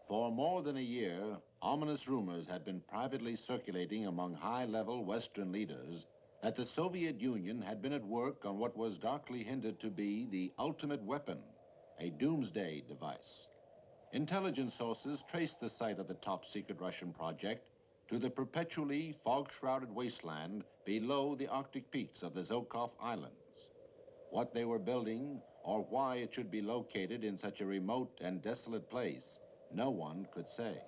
For more than a year, ominous rumors had been privately circulating among high-level Western leaders that the Soviet Union had been at work on what was darkly hinted to be the ultimate weapon, a doomsday device. Intelligence sources traced the site of the top-secret Russian project to the perpetually fog-shrouded wasteland below the Arctic peaks of the Zhukov Islands. What they were building, or why it should be located in such a remote and desolate place, no one could say.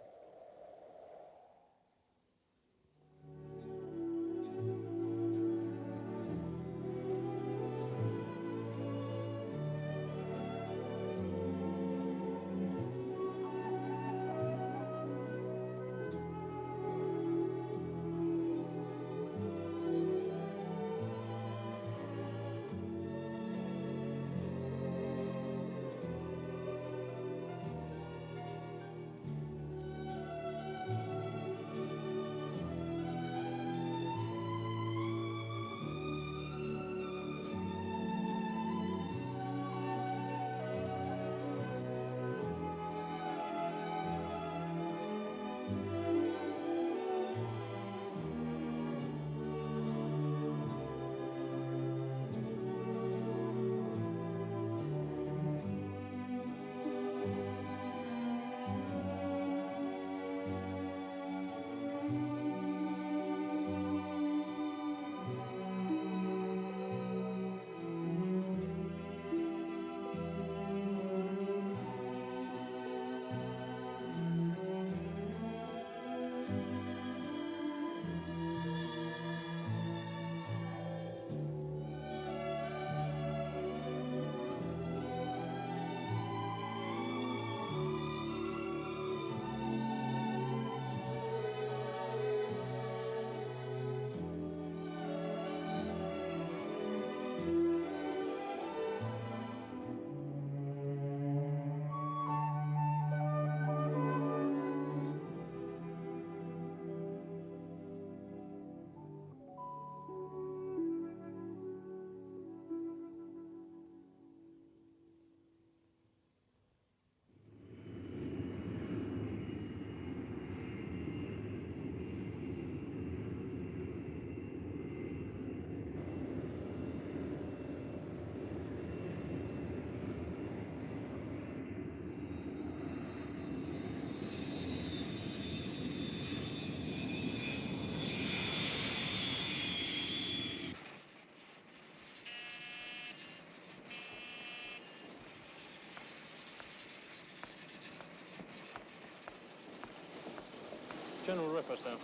General Ripper, sir.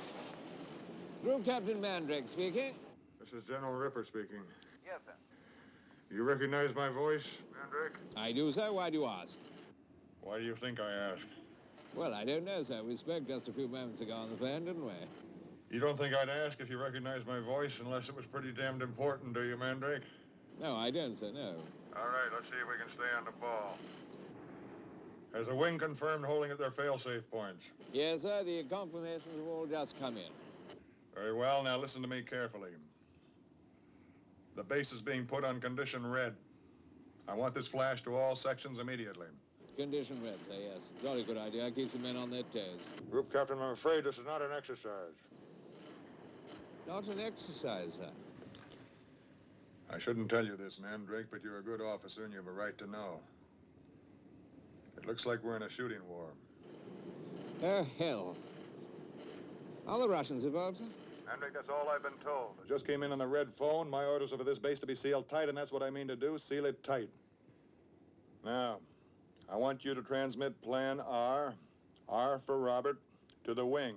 Group Captain Mandrake speaking. This is General Ripper speaking. Yes, sir. You recognize my voice, Mandrake? I do, sir. Why do you ask? Why do you think I ask? Well, I don't know, sir. We spoke just a few moments ago on the phone, didn't we? You don't think I'd ask if you recognize my voice unless it was pretty damned important, do you, Mandrake? No, I don't, sir, no. All right, let's see if we can stay on the ball. Has the wing confirmed holding at their fail-safe points? Yes, sir. The confirmations have all just come in. Very well. Now listen to me carefully. The base is being put on condition red. I want this flash to all sections immediately. Condition red, sir, yes. Jolly good idea. Keeps the men on their toes. Group Captain, I'm afraid this is not an exercise. Not an exercise, sir. I shouldn't tell you this, Mandrake, but you're a good officer and you have a right to know. It looks like we're in a shooting war. Oh, hell. Are the Russians involved, sir? Mandrake, that's all I've been told. I just came in on the red phone. My orders are for this base to be sealed tight, and that's what I mean to do, seal it tight. Now, I want you to transmit Plan R for Robert, to the wing.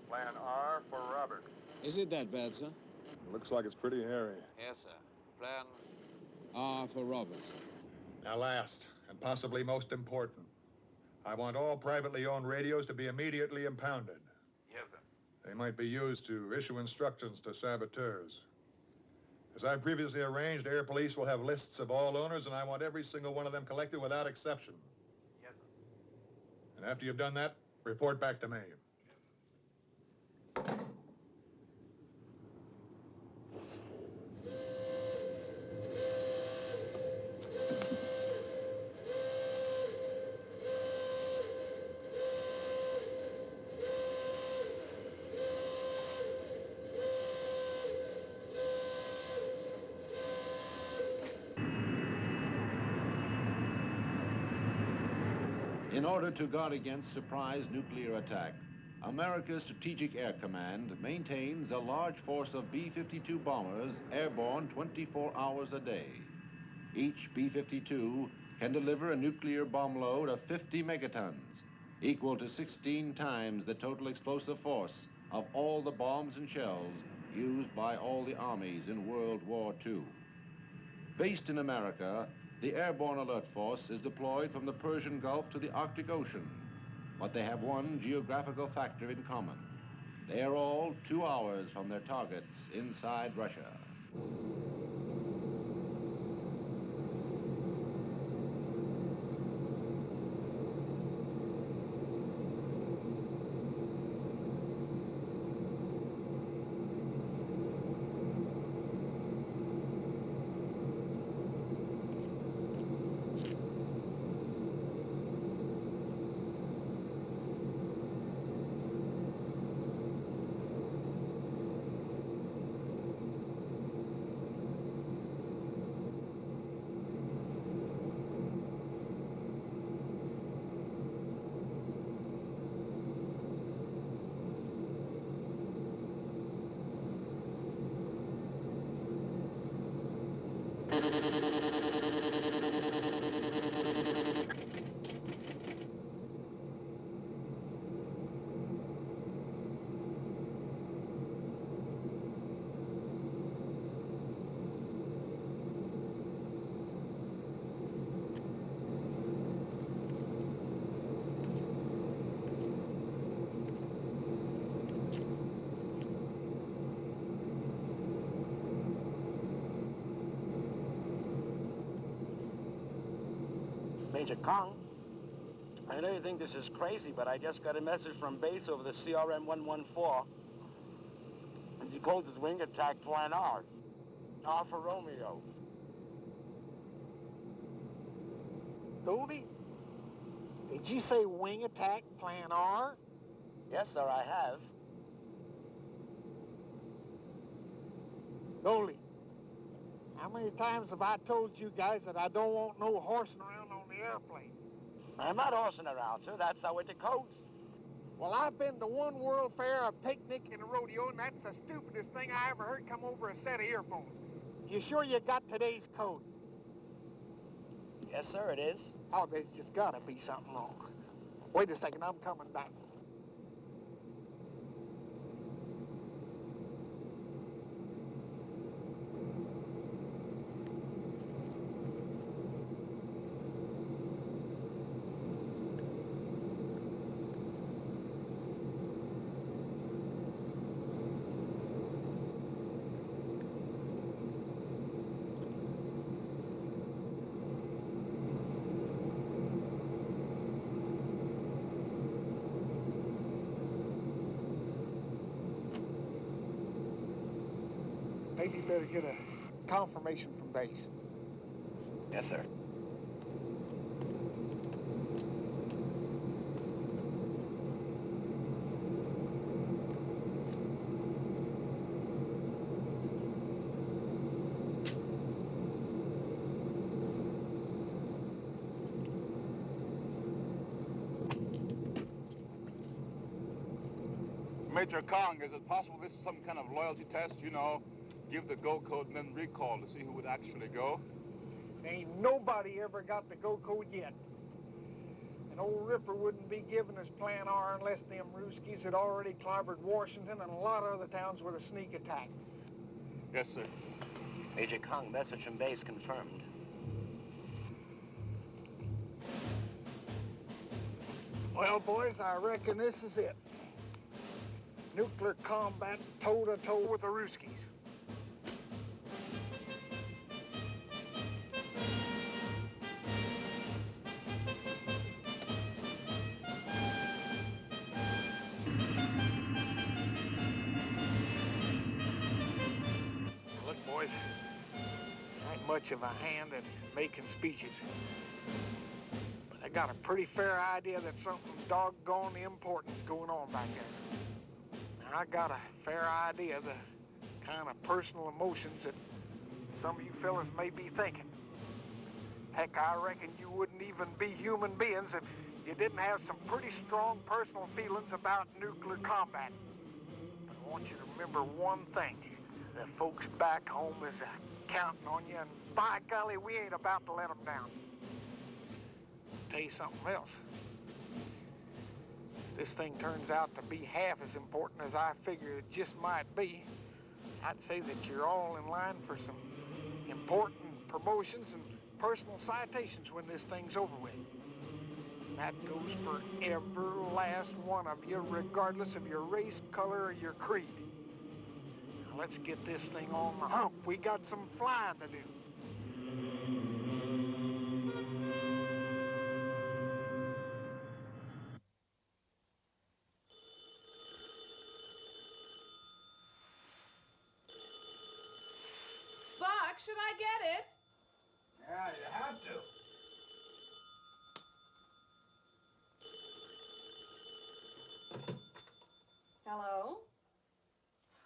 Plan R for Robert. Is it that bad, sir? It looks like it's pretty hairy. Yes, sir. Plan R for Robert, sir. Now, last, and possibly most important, I want all privately owned radios to be immediately impounded. Yes, sir. They might be used to issue instructions to saboteurs. As I previously arranged, Air Police will have lists of all owners, and I want every single one of them collected without exception. Yes, sir. And after you've done that, report back to me. In order to guard against surprise nuclear attack, America's Strategic Air Command maintains a large force of B-52 bombers airborne 24 hours a day. Each B-52 can deliver a nuclear bomb load of 50 megatons, equal to 16 times the total explosive force of all the bombs and shells used by all the armies in World War II. Based in America, the Airborne Alert Force is deployed from the Persian Gulf to the Arctic Ocean, but they have one geographical factor in common. They are all 2 hours from their targets inside Russia. Major Kong, I know you think this is crazy, but I just got a message from base over the CRM-114. He called his wing attack Plan R. R for Romeo. Goldie, did you say wing attack Plan R? Yes, sir, I have. Goldie, how many times have I told you guys that I don't want no horsing around on the airplane? I'm not horsing around, sir. That's how it decodes. Well, I've been to one World Fair, a picnic, and a rodeo, and that's the stupidest thing I ever heard come over a set of earphones. You sure you got today's code? Yes, sir, it is. Oh, there's just gotta be something wrong. Wait a second, I'm coming back. Maybe you better get a confirmation from base. Yes, sir. Major Kong, is it possible this is some kind of loyalty test? You know, give the go code and then recall to see who would actually go? Ain't nobody ever got the go code yet. And old Ripper wouldn't be giving us Plan R unless them Ruskies had already clobbered Washington and a lot of other towns with a sneak attack. Yes, sir. Major Kong, message from base confirmed. Well, boys, I reckon this is it. Nuclear combat toe-to-toe with the Ruskies. Look, boys, I ain't much of a hand in making speeches. But I got a pretty fair idea that something doggone important's going on back there. And I got a fair idea of the kind of personal emotions that some of you fellas may be thinking. Heck, I reckon you wouldn't even be human beings if you didn't have some pretty strong personal feelings about nuclear combat. But I want you to remember one thing. The folks back home is counting on you, and by golly, we ain't about to let them down. I'll tell you something else. If this thing turns out to be half as important as I figure it just might be, I'd say that you're all in line for some important promotions and personal citations when this thing's over with. That goes for every last one of you, regardless of your race, color, or your creed. Now let's get this thing on the hump. We got some flying to do. Buck, should I get it? Yeah, you have to. Hello?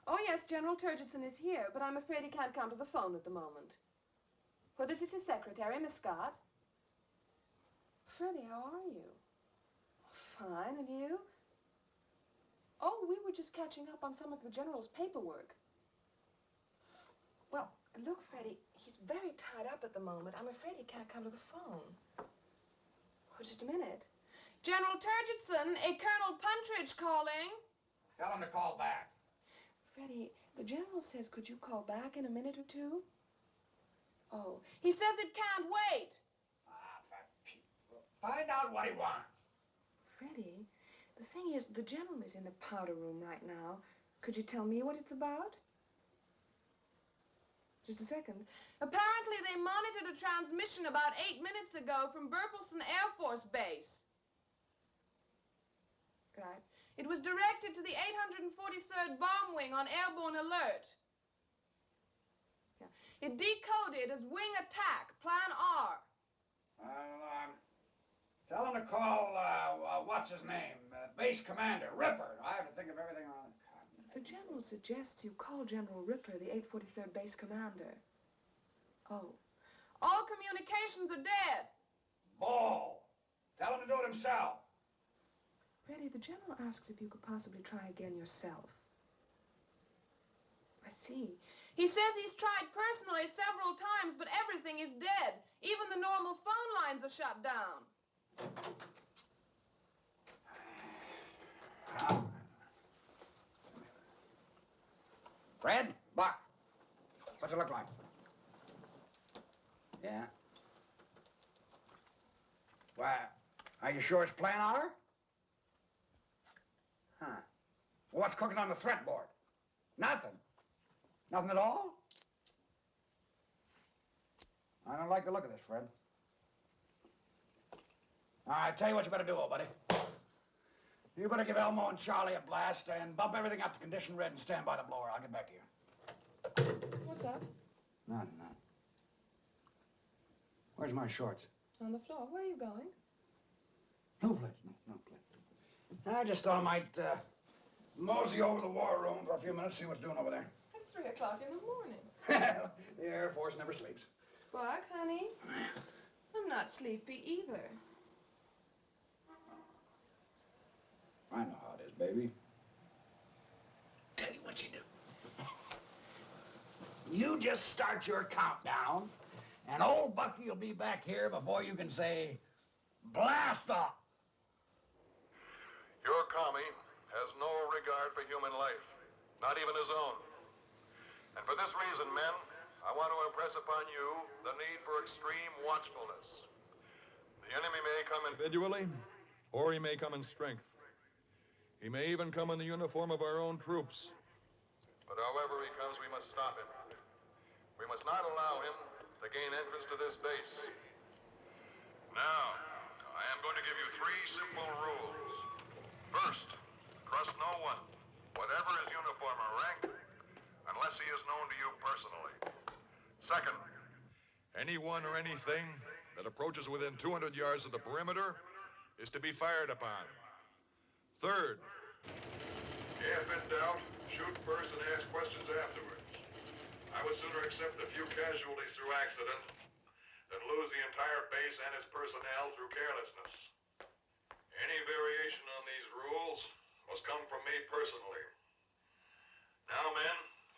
Oh, yes, General Turgidson is here, but I'm afraid he can't come to the phone at the moment. Well, this is his secretary, Miss Scott. Freddie, how are you? Fine, and you? Oh, we were just catching up on some of the General's paperwork. Well, look, Freddie, he's very tied up at the moment. I'm afraid he can't come to the phone. Oh, just a minute. General Turgidson, a Colonel Puntridge calling. Tell him to call back. Freddie, the General says, could you call back in a minute or two? Oh, he says it can't wait. Find out what he wants. Freddie, the thing is, the General is in the powder room right now. Could you tell me what it's about? Just a second. Apparently, they monitored a transmission about 8 minutes ago from Burpelson Air Force Base. Right. It was directed to the 843rd Bomb Wing on airborne alert. Yeah. It decoded as wing attack, Plan R. Tell him to call, what's his name? Base Commander, Ripper. I have to think of everything on it. The General suggests you call General Ripper, the 843rd Base Commander. Oh. All communications are dead. Ball. Tell him to do it himself. Freddie, the General asks if you could possibly try again yourself. I see. He says he's tried personally several times, but everything is dead. Even the normal phone lines are shut down. Fred? Buck. What's it look like? Yeah? Why, are you sure it's Plan R? Huh. Well, what's cooking on the threat board? Nothing. Nothing at all? I don't like the look of this, Fred. All right, tell you what you better do, old buddy. You better give Elmo and Charlie a blast and bump everything up to condition red and stand by the blower. I'll get back to you. What's up? Nothing. Where's my shorts? On the floor. Where are you going? No place, no place. I just thought I might mosey over the war room for a few minutes, see what's doing over there. It's 3 o'clock in the morning. The Air Force never sleeps. Buck, honey, I'm not sleepy either. I know how it is, baby. Tell you what you do. You just start your countdown, and old Bucky will be back here before you can say, blast off. Your commie has no regard for human life, not even his own. And for this reason, men, I want to impress upon you the need for extreme watchfulness. The enemy may come individually, or he may come in strength. He may even come in the uniform of our own troops. But however he comes, we must stop him. We must not allow him to gain entrance to this base. Now, I am going to give you 3 simple rules. First, trust no one, whatever his uniform or rank, unless he is known to you personally. Second, anyone or anything that approaches within 200 yards of the perimeter is to be fired upon. Third, if in doubt, shoot first and ask questions afterwards. I would sooner accept a few casualties through accident than lose the entire base and its personnel through carelessness. Any variation on these rules must come from me personally. Now, men,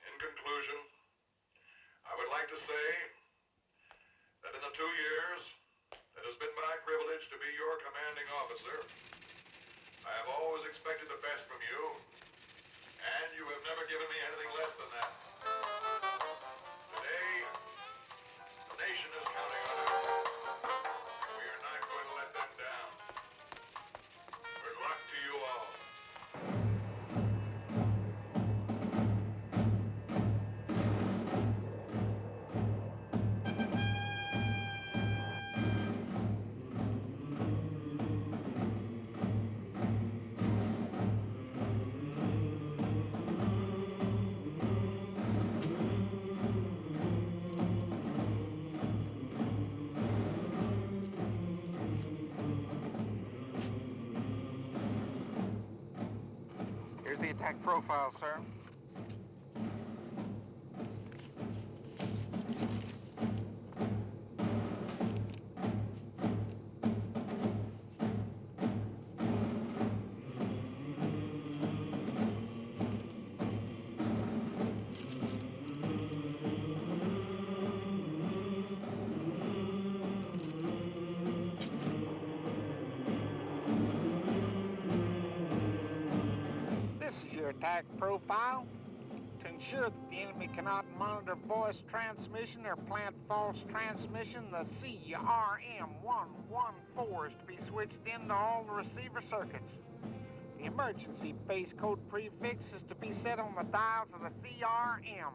in conclusion, I would like to say that in the 2 years it has been my privilege to be your commanding officer, I have always expected the best from you, and you have never given me anything less than that. Today, the nation is counting on us. We are not going to let them down. Good luck to you all. Here's the attack profile, sir. This is your attack profile. To ensure that the enemy cannot monitor voice transmission or plant false transmission, the CRM114 is to be switched into all the receiver circuits. The emergency base code prefix is to be set on the dials of the CRM.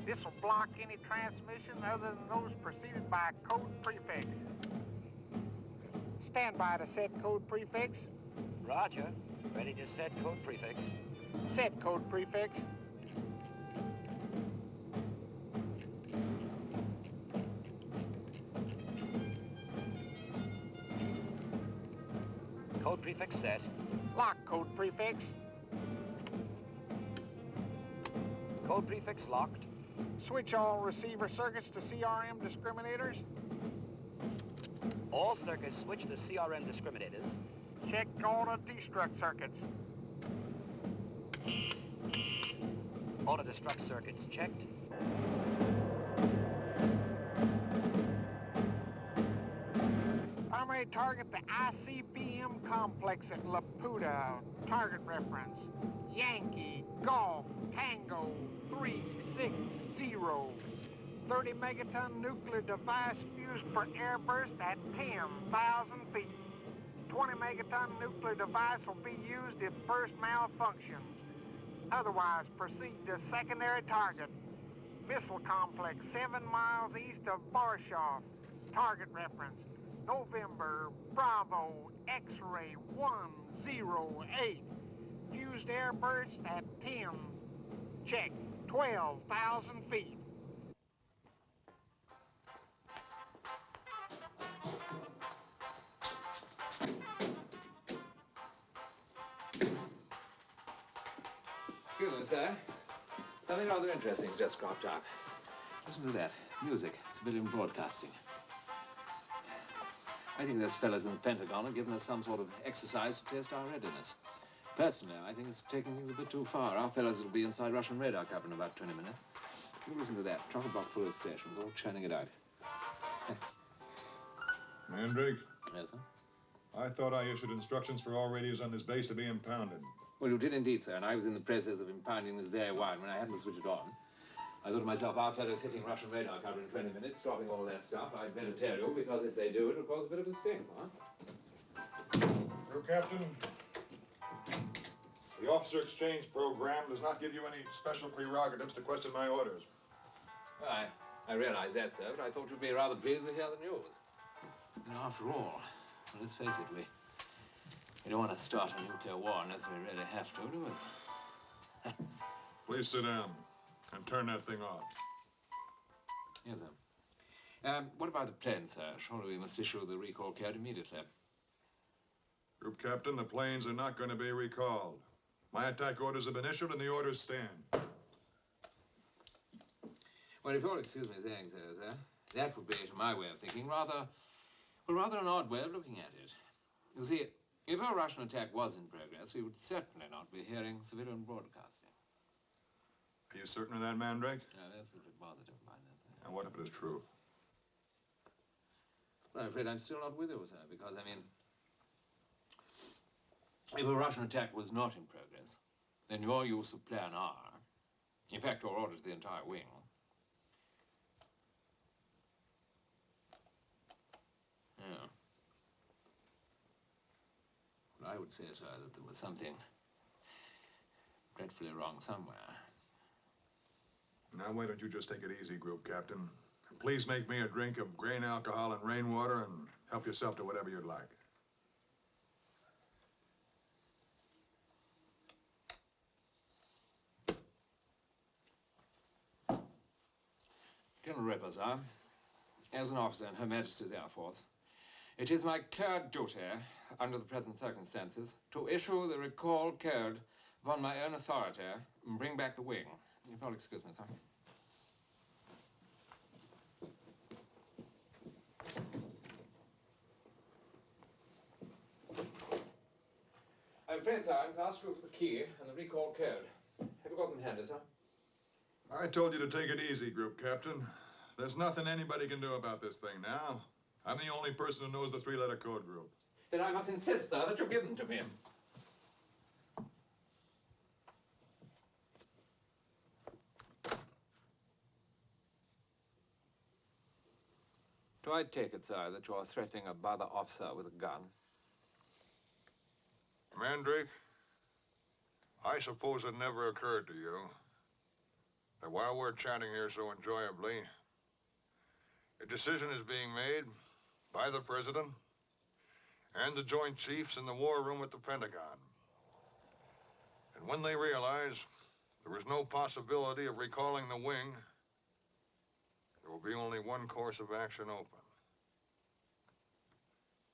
This will block any transmission other than those preceded by a code prefix. Stand by to set code prefix. Roger. Ready to set code prefix. Set code prefix. Code prefix set. Lock code prefix. Code prefix locked. Switch all receiver circuits to CRM discriminators. All circuits switch to CRM discriminators. Check all the destruct circuits. Auto destruct circuits checked. Primary target the ICBM complex at Laputa. Target reference Yankee Golf Tango 360. 30 megaton nuclear device fused for airburst at 10,000 feet. 20 megaton nuclear device will be used if first malfunctions. Otherwise, proceed to secondary target. Missile complex 7 miles east of Barshoff. Target reference November Bravo X-ray 108. Fused airburst at 10. Check 12,000 feet. Excuse me, sir. Something rather interesting has just cropped up. Listen to that. Music. Civilian broadcasting. I think those fellas in the Pentagon have given us some sort of exercise to test our readiness. Personally, I think it's taking things a bit too far. Our fellas will be inside Russian radar cover in about 20 minutes. You listen to that. Chock-a-block full of stations, all churning it out. Mandrake, Yes, sir? I thought I issued instructions for all radios on this base to be impounded. Well, you did indeed, sir, and I was in the process of impounding this very wide when I happened to switch it on. I thought to myself, our fellows hitting Russian radar cover in 20 minutes, stopping all that stuff. I'd better tell you, because if they do, it'll cause a bit of a stink, huh? Sir, Captain, the officer exchange program does not give you any special prerogatives to question my orders. Well, I realize that, sir, but I thought you'd be rather pleased to hear the news. You know, after all, let's face it, we don't want to start a nuclear war unless we really have to, do we? Please sit down and turn that thing off. Yes, sir. What about the plane, sir? Surely we must issue the recall code immediately. Group Captain, the planes are not going to be recalled. My attack orders have been issued and the orders stand. Well, if you'll excuse me saying so, sir, that would be, to my way of thinking, rather an odd way of looking at it. You see, If a Russian attack was in progress, we would certainly not be hearing civilian broadcasting. Are you certain of that, Mandrake? That's absolutely positive about that. And what if it is true? Well, I'm afraid I'm still not with you, sir, because, I mean, if a Russian attack was not in progress, then your use of Plan R, in fact, your order to the entire wing, yeah. Well, I would say, sir, that there was something dreadfully wrong somewhere. Now, why don't you just take it easy, Group Captain? Please make me a drink of grain alcohol and rainwater and help yourself to whatever you'd like. Colonel Ripper, sir, as an officer in Her Majesty's Air Force, it is my clear duty, under the present circumstances, to issue the recall code upon my own authority and bring back the wing. If you'll excuse me, sir. I'm afraid, sir, I must ask you for the key and the recall code. Have you got them handy, sir? I told you to take it easy, Group Captain. There's nothing anybody can do about this thing now. I'm the only person who knows the three-letter code group. Then I must insist, sir, that you give them to me. Do I take it, sir, that you are threatening a brother officer with a gun? Mandrake, I suppose it never occurred to you that while we're chatting here so enjoyably, a decision is being made by the President and the Joint Chiefs in the war room at the Pentagon. And when they realize there is no possibility of recalling the wing, there will be only one course of action open.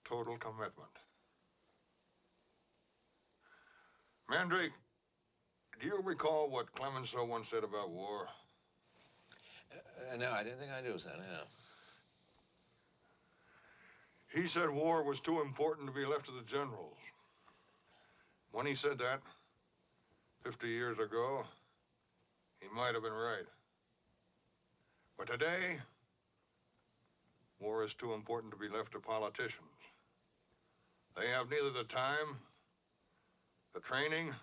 Total commitment. Mandrake, do you recall what Clemenceau once said about war? No, I didn't think I do, sir, no. He said war was too important to be left to the generals. When he said that, 50 years ago, he might have been right. But today, war is too important to be left to politicians. They have neither the time, the training,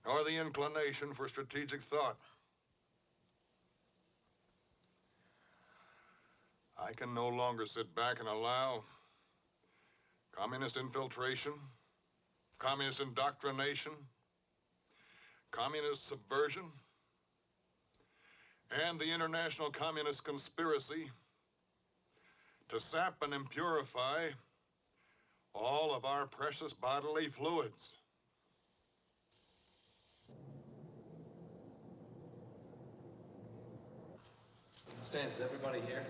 nor the inclination for strategic thought. I can no longer sit back and allow communist infiltration, communist indoctrination, communist subversion, and the international communist conspiracy to sap and impurify all of our precious bodily fluids. Stan, is everybody here?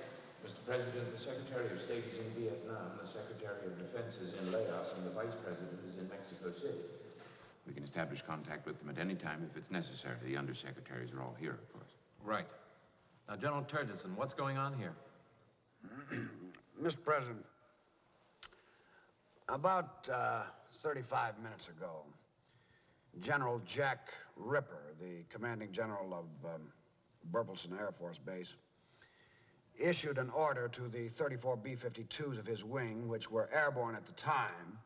Mr. President, the Secretary of State is in Vietnam, the Secretary of Defense is in Laos, and the Vice President is in Mexico City. We can establish contact with them at any time if it's necessary. The undersecretaries are all here, of course. Right. Now, General Turgidson, what's going on here? Mr. President, about 35 minutes ago, General Jack Ripper, the commanding general of Burleson Air Force Base, issued an order to the 34 B-52s of his wing, which were airborne at the time,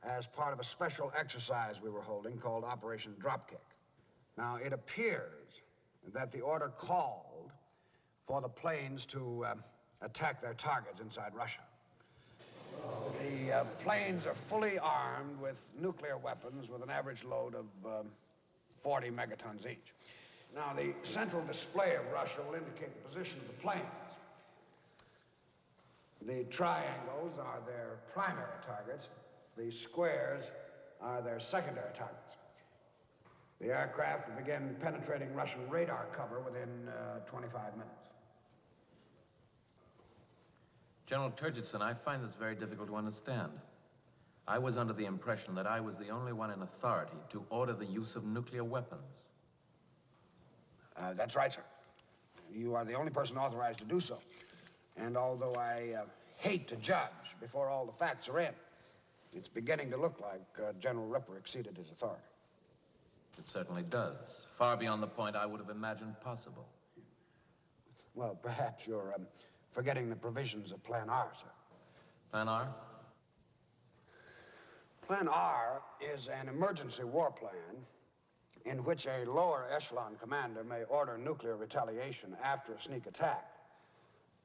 as part of a special exercise we were holding called Operation Dropkick. Now, it appears that the order called for the planes to attack their targets inside Russia. The planes are fully armed with nuclear weapons with an average load of 40 megatons each. Now, the central display of Russia will indicate the position of the planes. The triangles are their primary targets. The squares are their secondary targets. The aircraft will begin penetrating Russian radar cover within 25 minutes. General Turgidson, I find this very difficult to understand. I was under the impression that I was the only one in authority to order the use of nuclear weapons. That's right, sir. You are the only person authorized to do so. And although I hate to judge before all the facts are in, It's beginning to look like General Ripper exceeded his authority. It certainly does. Far beyond the point I would have imagined possible. Well, perhaps you're forgetting the provisions of Plan R, sir. Plan R? Plan R is an emergency war plan in which a lower echelon commander may order nuclear retaliation after a sneak attack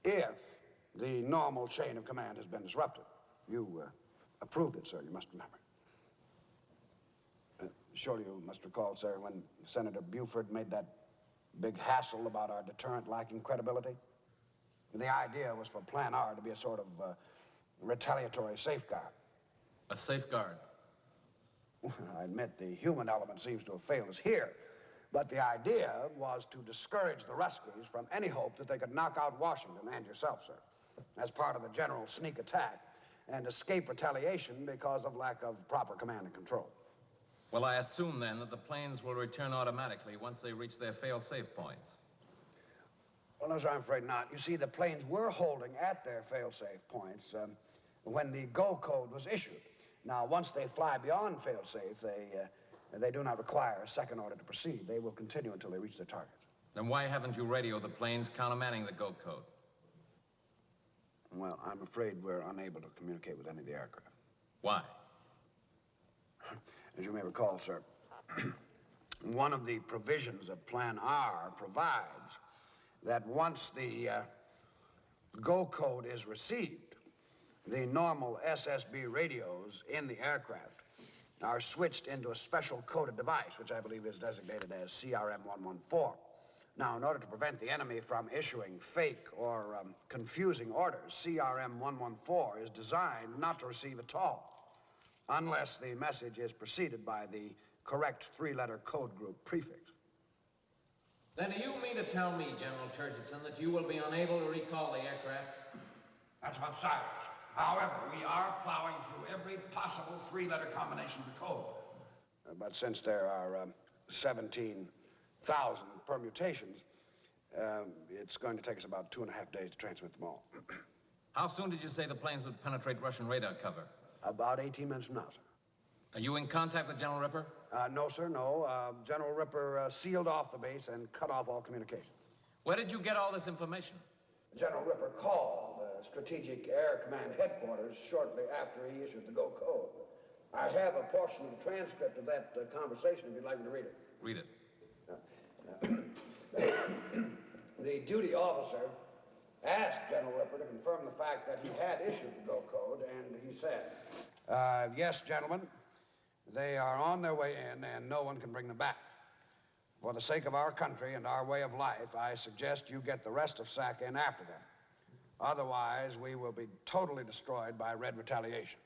if the normal chain of command has been disrupted. You approved it, sir, you must remember. Surely you must recall, sir, when Senator Buford made that big hassle about our deterrent lacking credibility. The idea was for Plan R to be a sort of retaliatory safeguard. A safeguard? I admit the human element seems to have failed us here, but the idea was to discourage the Ruskies from any hope that they could knock out Washington and yourself, sir, as part of a general sneak attack and escape retaliation because of lack of proper command and control. Well, I assume, then, that the planes will return automatically once they reach their fail-safe points. Well, no, sir, I'm afraid not. You see, the planes were holding at their fail-safe points when the go code was issued. Now, once they fly beyond fail-safe, they do not require a second order to proceed. They will continue until they reach their target. Then why haven't you radioed the planes countermanding the go code? Well, I'm afraid we're unable to communicate with any of the aircraft. Why? As you may recall, sir, one of the provisions of Plan R provides that once the go code is received, the normal SSB radios in the aircraft are switched into a special coded device, which I believe is designated as CRM-114. Now, in order to prevent the enemy from issuing fake or confusing orders, CRM-114 is designed not to receive at all, unless the message is preceded by the correct three-letter code group prefix. Then do you mean to tell me, General Turgidson, that you will be unable to recall the aircraft? That's about silence. However, we are plowing through every possible three-letter combination of the code. But since there are 17,000 permutations, it's going to take us about 2.5 days to transmit them all. How soon did you say the planes would penetrate Russian radar cover? About 18 minutes from now, sir. Are you in contact with General Ripper? No, sir, no. General Ripper sealed off the base and cut off all communication. Where did you get all this information? General Ripper called Strategic Air Command headquarters shortly after he issued the go code. I have a portion of the transcript of that conversation if you'd like me to read it. Read it. The duty officer asked General Ripper to confirm the fact that he had issued the go code, and he said, yes, gentlemen, they are on their way in, and no one can bring them back. For the sake of our country and our way of life, I suggest you get the rest of SAC in after them. Otherwise, we will be totally destroyed by Red retaliation.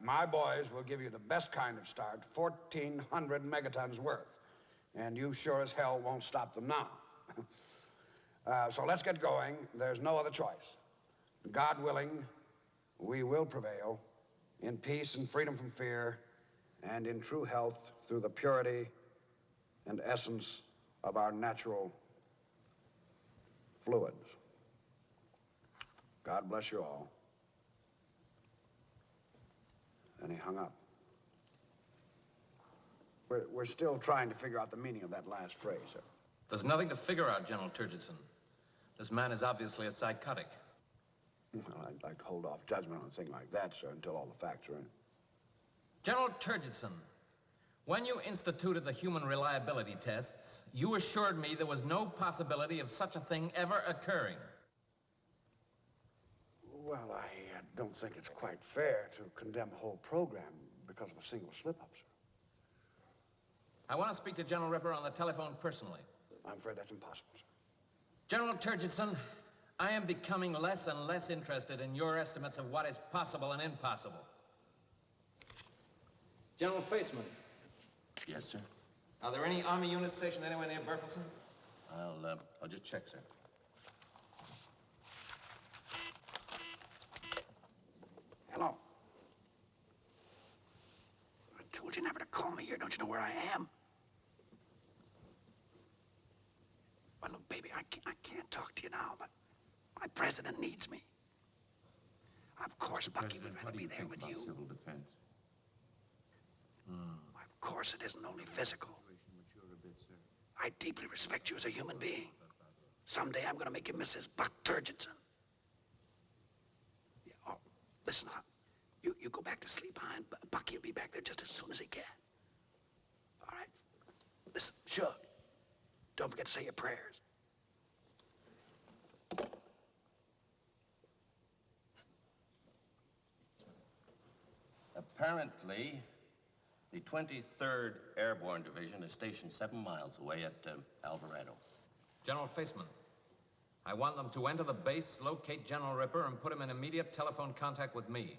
My boys will give you the best kind of start, 1,400 megatons worth, and you sure as hell won't stop them now. So let's get going. There's no other choice. God willing, we will prevail in peace and freedom from fear and in true health through the purity and essence of our natural fluids. God bless you all. And he hung up. We're still trying to figure out the meaning of that last phrase, sir. There's nothing to figure out, General Turgidson. This man is obviously a psychotic. Well, I'd like to hold off judgment on a thing like that, sir, until all the facts are in. General Turgidson, when you instituted the human reliability tests, you assured me there was no possibility of such a thing ever occurring. Well, I don't think it's quite fair to condemn a whole program because of a single slip-up, sir. I want to speak to General Ripper on the telephone personally. I'm afraid that's impossible, sir. General Turgidson, I am becoming less and less interested in your estimates of what is possible and impossible. General Faceman. Yes, sir. Are there any Army units stationed anywhere near Berkelson? I'll just check, sir. Hello. I told you never to call me here. Don't you know where I am? Well, look, baby, I can't talk to you now, but my president needs me. Of course, Mr. Bucky would President, rather what do be you there think with about you. civil defense? Of course, it isn't only physical. Situation mature a bit, sir. I deeply respect you as a human being. Someday I'm going to make you Mrs. Buck Turgidson. Yeah, oh, listen, you go back to sleep, huh? And Bucky will be back there just as soon as he can. All right? Listen, sure. Don't forget to say your prayers. Apparently, the 23rd Airborne Division is stationed 7 miles away at Alvarado. General Faceman, I want them to enter the base, locate General Ripper, and put him in immediate telephone contact with me.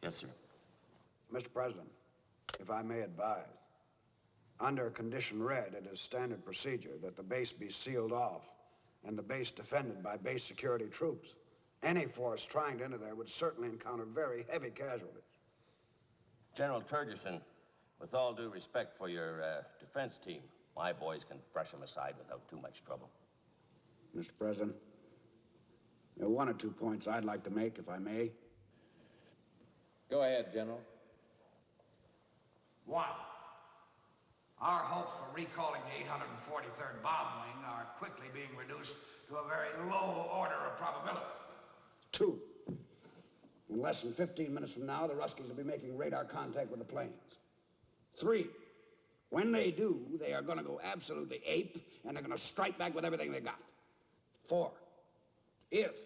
Yes, sir. Mr. President, if I may advise, under Condition Red, it is standard procedure that the base be sealed off and the base defended by base security troops. Any force trying to enter there would certainly encounter very heavy casualties. General Turgidson, with all due respect for your defense team, my boys can brush them aside without too much trouble. Mr. President, there are 1 or 2 points I'd like to make, if I may. Go ahead, General. 1, our hopes for recalling the 843rd Bomb Wing are quickly being reduced to a very low order of probability. 2, in less than 15 minutes from now, the Ruskies will be making radar contact with the planes. 3, when they do, they are going to go absolutely ape, and they're going to strike back with everything they got. 4, if,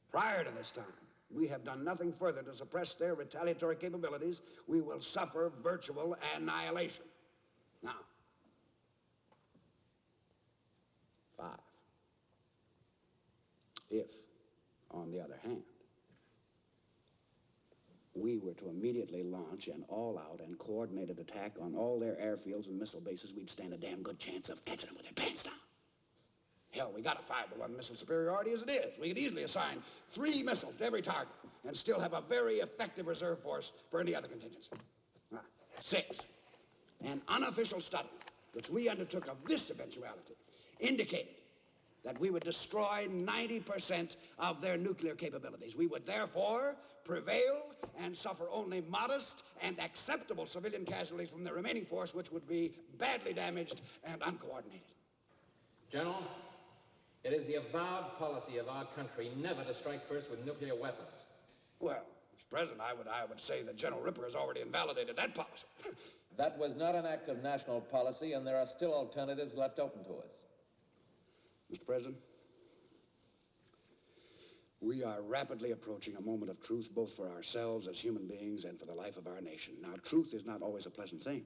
prior to this time, we have done nothing further to suppress their retaliatory capabilities, we will suffer virtual annihilation. Now, 5, if, on the other hand, we were to immediately launch an all-out and coordinated attack on all their airfields and missile bases, we'd stand a damn good chance of catching them with their pants down. Hell, we got a 5-to-1 missile superiority as it is. We could easily assign 3 missiles to every target and still have a very effective reserve force for any other contingency. 6, an unofficial study which we undertook of this eventuality indicated that we would destroy 90% of their nuclear capabilities. We would therefore prevail and suffer only modest and acceptable civilian casualties from the remaining force, which would be badly damaged and uncoordinated. General, it is the avowed policy of our country never to strike first with nuclear weapons. Well, Mr. President, I would say that General Ripper has already invalidated that policy. That was not an act of national policy, and there are still alternatives left open to us. Mr. President, we are rapidly approaching a moment of truth, both for ourselves as human beings and for the life of our nation. Now, truth is not always a pleasant thing.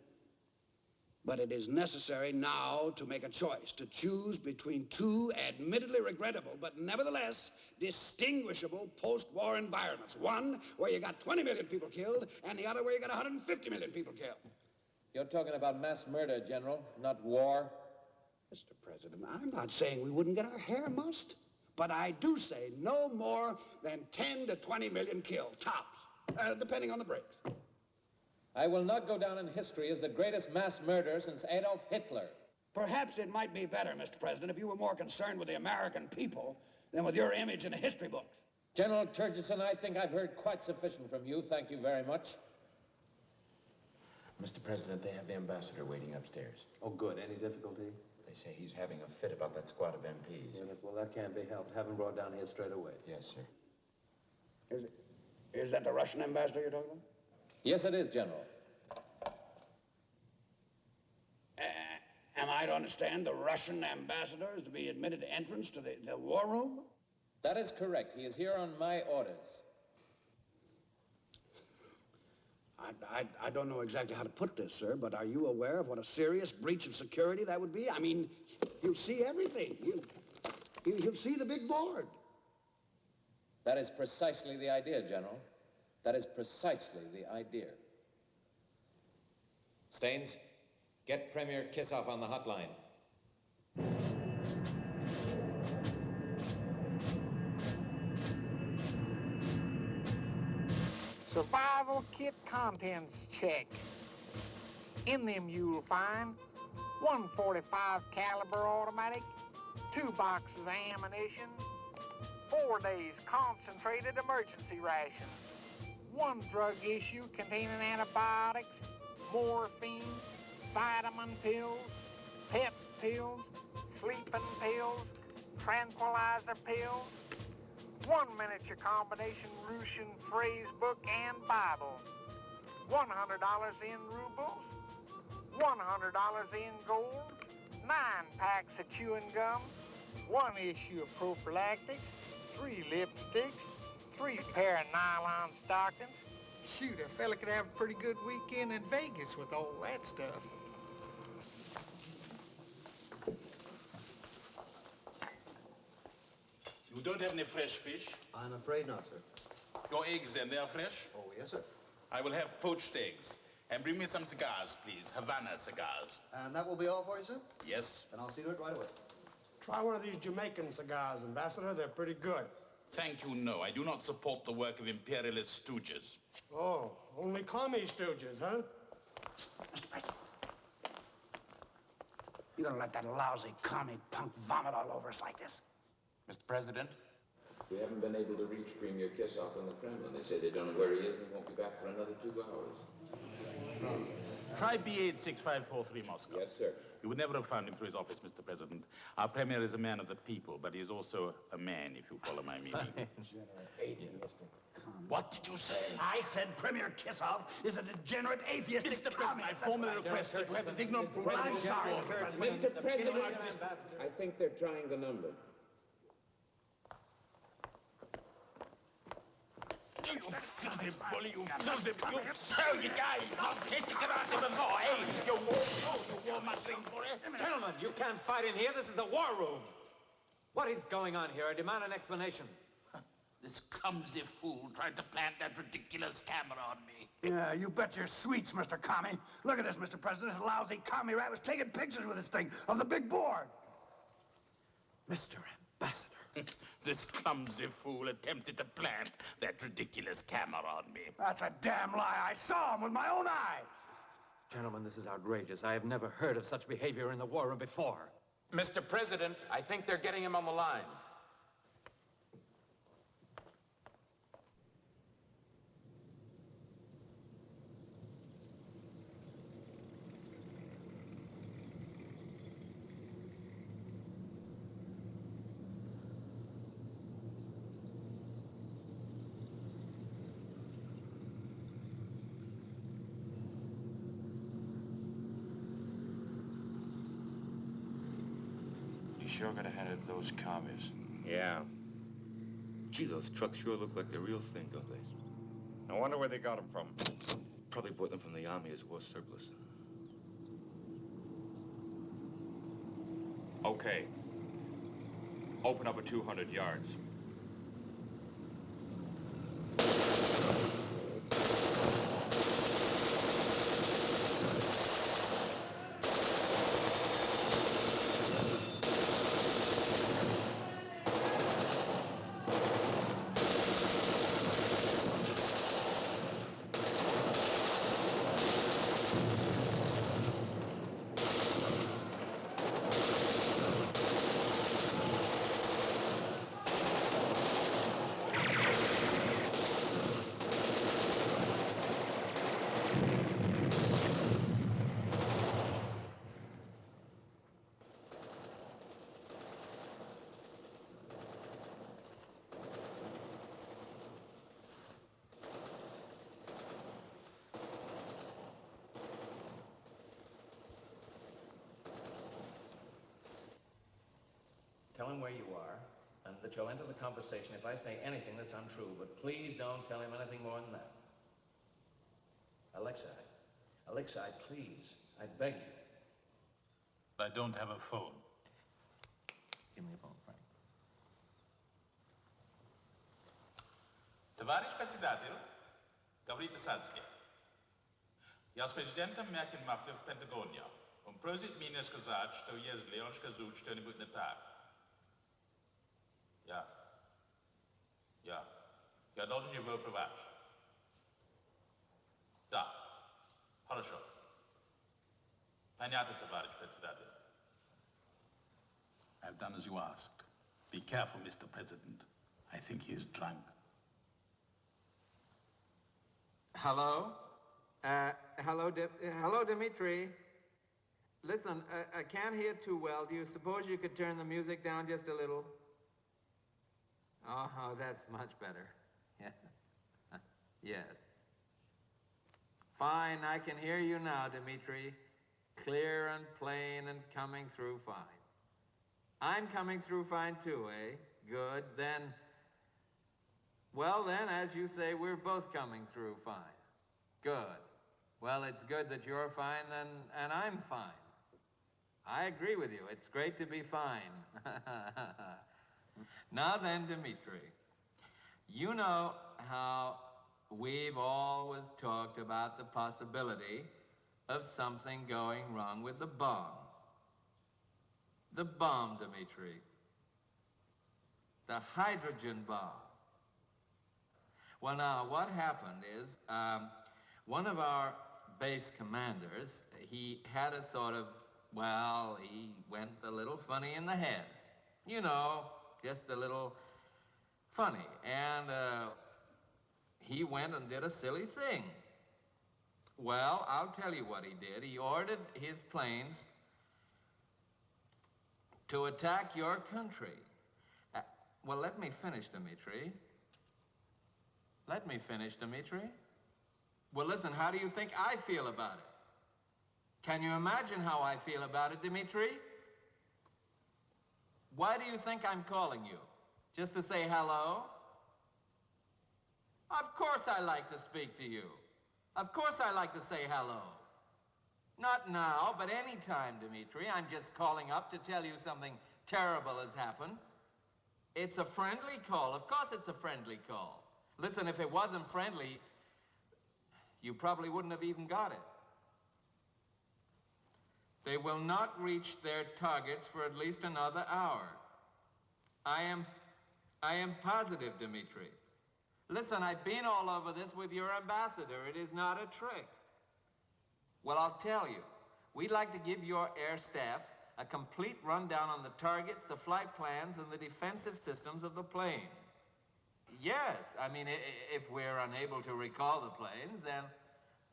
But it is necessary now to make a choice, to choose between 2 admittedly regrettable, but nevertheless distinguishable post-war environments. One where you got 20 million people killed, and the other where you got 150 million people killed. You're talking about mass murder, General, not war. Mr. President, I'm not saying we wouldn't get our hair mussed, but I do say no more than 10 to 20 million killed, tops, depending on the breaks. I will not go down in history as the greatest mass murderer since Adolf Hitler. Perhaps it might be better, Mr. President, if you were more concerned with the American people than with your image in the history books. General Turgidson, I think I've heard quite sufficient from you. Thank you very much. Mr. President, they have the ambassador waiting upstairs. Oh, good. Any difficulty? They say he's having a fit about that squad of MPs. Yeah, well, that can't be helped. Have him brought down here straight away. Yes, sir. Is that the Russian ambassador you're talking about? Yes, it is, General. Am I to understand the Russian ambassador is to be admitted entrance to the war room? That is correct. He is here on my orders. I don't know exactly how to put this, sir, but are you aware of what a serious breach of security that would be? I mean, he'll see everything. He'll see the big board. That is precisely the idea, General. That is precisely the idea. Staines, get Premier Kissoff on the hotline. Survival kit contents check. In them you'll find 145 caliber automatic, 2 boxes of ammunition, 4 days concentrated emergency rations. 1 drug issue containing antibiotics, morphine, vitamin pills, pep pills, sleeping pills, tranquilizer pills. 1 miniature combination Russian phrase book and Bible. $100 in rubles, $100 in gold, 9 packs of chewing gum, 1 issue of prophylactics, 3 lipsticks, 3 pair of nylon stockings. Shoot, a fella could have a pretty good weekend in Vegas with all that stuff. You don't have any fresh fish? I'm afraid not, sir. Your eggs, then, they are fresh? Oh, yes, sir. I will have poached eggs. And bring me some cigars, please. Havana cigars. And that will be all for you, sir? Yes. Then I'll see to it right away. Try one of these Jamaican cigars, Ambassador. They're pretty good. Thank you, no. I do not support the work of imperialist stooges. Oh, only commie stooges, huh? Mr. President. You gonna let that lousy commie punk vomit all over us like this? Mr. President, we haven't been able to reach Premier Kissoff in the Kremlin. They say they don't know where he is and he won't be back for another 2 hours. Try B86543 Moscow. Yes, sir. You would never have found him through his office, Mr. President. Our Premier is a man of the people, but he is also a man, if you follow my meaning. What did you say? I said Premier Kissoff is a degenerate atheist. Mr. President, I formally request that you have his ignorant brute. I'm sorry, Mr. President, I think they're trying the number. You filthy bully, you filthy, you filthy guy! I've tasted karate before, hey! You wore my thing for it. Gentlemen, you can't fight in here. This is the war room. What is going on here? I demand an explanation. This clumsy fool tried to plant that ridiculous camera on me. Yeah, you bet your sweets, Mr. Commie. Look at this, Mr. President. This lousy commie rat was taking pictures with this thing of the big board. Mr. Ambassador. This clumsy fool attempted to plant that ridiculous camera on me. That's a damn lie. I saw him with my own eyes. Gentlemen, this is outrageous. I have never heard of such behavior in the war room before. Mr. President, I think they're getting him on the line. Sure got ahead of those commies. Yeah. Gee, those trucks sure look like the real thing, don't they? I wonder where they got them from. Probably bought them from the army as war surplus. Okay. Open up at 200 yards. Tell him where you are, and that you'll enter the conversation if I say anything that's untrue, but please don't tell him anything more than that. Alexei, please, I beg you. I don't have a phone. Give me a phone, Frank. Товарищ председатель, говорит Садский. Я с президентом Меркель-Мафли в Пентагоне. Он просит меня сказать, что если он скажет что-нибудь не так. Я должен его проводить. Да. Хорошо. Понятно, товарищ председатель. I've done as you asked. Be careful, Mr. President. I think he is drunk. Hello? Hello, Dimitri. Listen, I can't hear too well. Do you suppose you could turn the music down just a little? Oh, that's much better. Yeah. Yes. Fine, I can hear you now, Dimitri. Clear and plain and coming through fine. I'm coming through fine too, eh? Good, then... Well, then, as you say, we're both coming through fine. Good. Well, it's good that you're fine, then, and I'm fine. I agree with you. It's great to be fine. Now then, Dimitri, you know how we've always talked about the possibility of something going wrong with the bomb. The bomb, Dimitri. The hydrogen bomb. Well, now, what happened is, one of our base commanders, he had a sort of, well, he went a little funny in the head. You know, just a little funny. And he went and did a silly thing. Well, I'll tell you what he did. He ordered his planes to attack your country. Well, let me finish, Dimitri. Let me finish, Dimitri. Well, listen, how do you think I feel about it? Can you imagine how I feel about it, Dimitri? Why do you think I'm calling you? Just to say hello? Of course I like to speak to you. Of course I like to say hello. Not now, but any time, Dimitri. I'm just calling up to tell you something terrible has happened. It's a friendly call. Of course it's a friendly call. Listen, if it wasn't friendly, you probably wouldn't have even got it. They will not reach their targets for at least another hour. I am positive, Dimitri. Listen, I've been all over this with your ambassador. It is not a trick. Well, I'll tell you. We'd like to give your air staff a complete rundown on the targets, the flight plans, and the defensive systems of the planes. Yes, I mean, if we're unable to recall the planes, then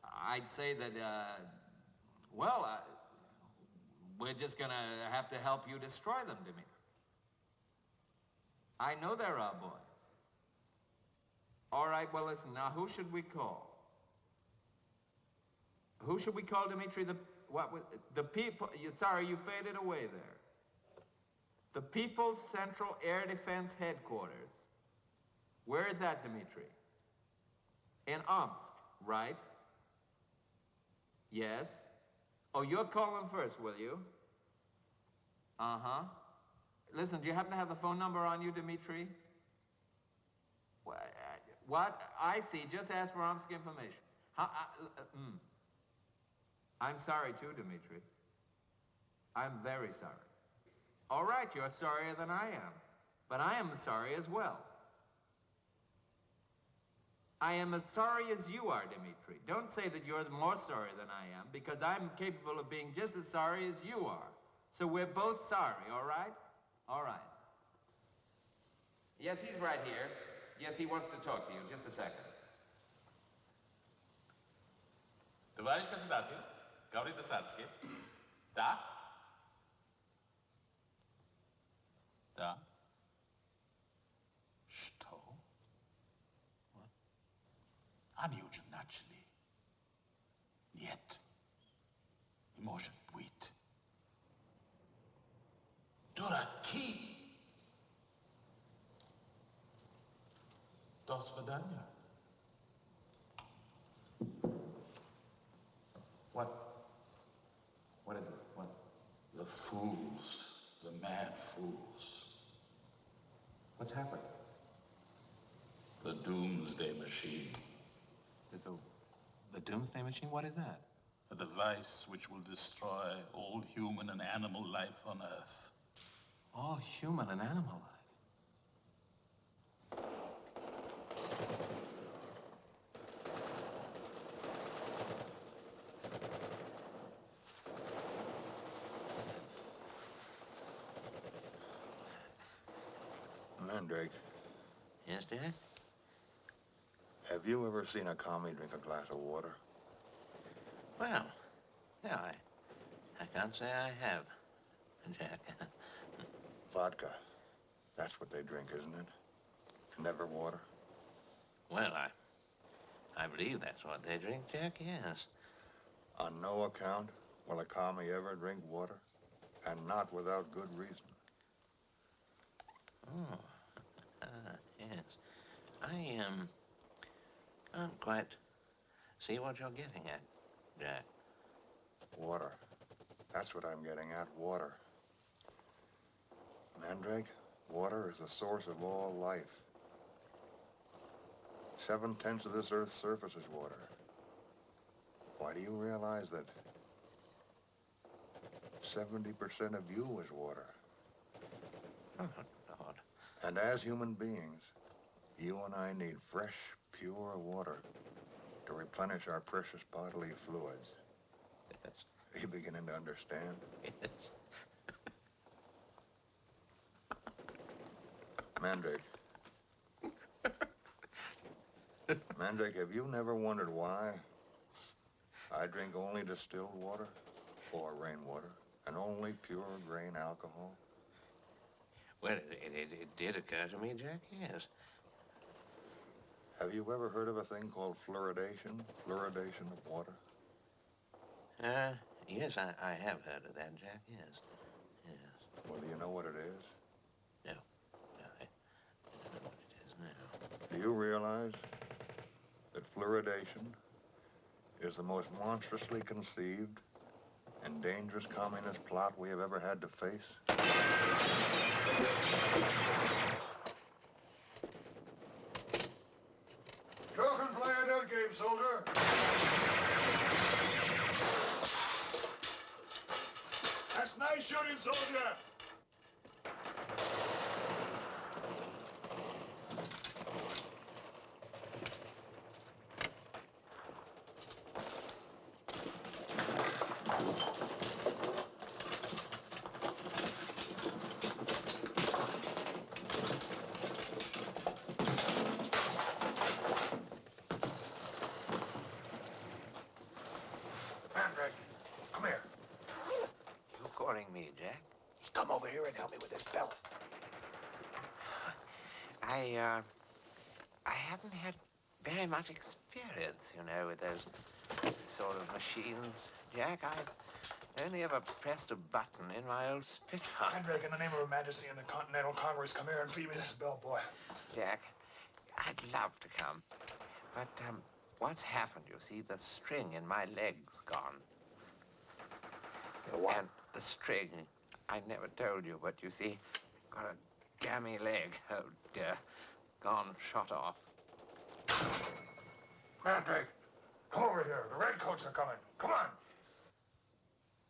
I'd say that, we're just gonna have to help you destroy them, Dimitri. I know they're our boys. All right, well, listen, now who should we call? Who should we call, Dimitri? The people, sorry, you faded away there. The People's Central Air Defense Headquarters. Where is that, Dimitri? In Omsk, right? Yes. Oh, you'll call them first, will you? Uh-huh. Listen, do you happen to have the phone number on you, Dimitri? What? I see. Just ask for Omsk information. I'm sorry, too, Dimitri. I'm very sorry. All right, you're sorrier than I am. But I am sorry as well. I am as sorry as you are, Dimitri. Don't say that you're more sorry than I am, because I'm capable of being just as sorry as you are. So we're both sorry, all right? All right. Yes, he's right here. Yes, he wants to talk to you. Just a second. Товарищ председатель, говорит Досадский. Да? Да. Что? Они уже начали. Нет. Не может быть. Дураки! До свидания. What? What is this? What? The fools. The mad fools. What's happened? The doomsday machine. The doomsday machine? What is that? A device which will destroy all human and animal life on Earth. All human and animal life? Mandrake, Yes, Jack? Have you ever seen a commie drink a glass of water? Well, no, I can't say I have, Jack. Vodka. That's what they drink, isn't it? Never water? Well, I believe that's what they drink, Jack, yes. On no account will a commie ever drink water, and not without good reason. Oh, yes. I can't quite see what you're getting at, Jack. Water. That's what I'm getting at, water. Mandrake, water is the source of all life. 7/10 of this Earth's surface is water. Why, do you realize that 70% of you is water? Oh, Lord. And as human beings, you and I need fresh, pure water to replenish our precious bodily fluids. Yes. Are you beginning to understand? Yes. Mandrake. Mandrake, have you never wondered why I drink only distilled water or rainwater and only pure grain alcohol? Well, it did occur to me, Jack, yes. Have you ever heard of a thing called fluoridation? Fluoridation of water? Yes, I have heard of that, Jack, yes. Yes. Well, do you know what it is? No, I don't know what it is now. Do you realize that fluoridation is the most monstrously conceived and dangerous communist plot we have ever had to face? Joke and play a dead game, soldier. That's nice shooting, soldier! Mandrake, come here. You calling me, Jack? Come over here and help me with this fella. I haven't had very much experience, you know, with those sort of machines, Jack. I've only ever pressed a button in my old Spitfire. Mandrake, in the name of Her Majesty and the Continental Congress, come here and feed me this bellboy. Jack, I'd love to come, but what's happened, you see, the string in my leg's gone. The what? And the string, I never told you, but you see, got a gammy leg. Oh, dear. Gone, shot off. Mandrake, come over here. The redcoats are coming. Come on.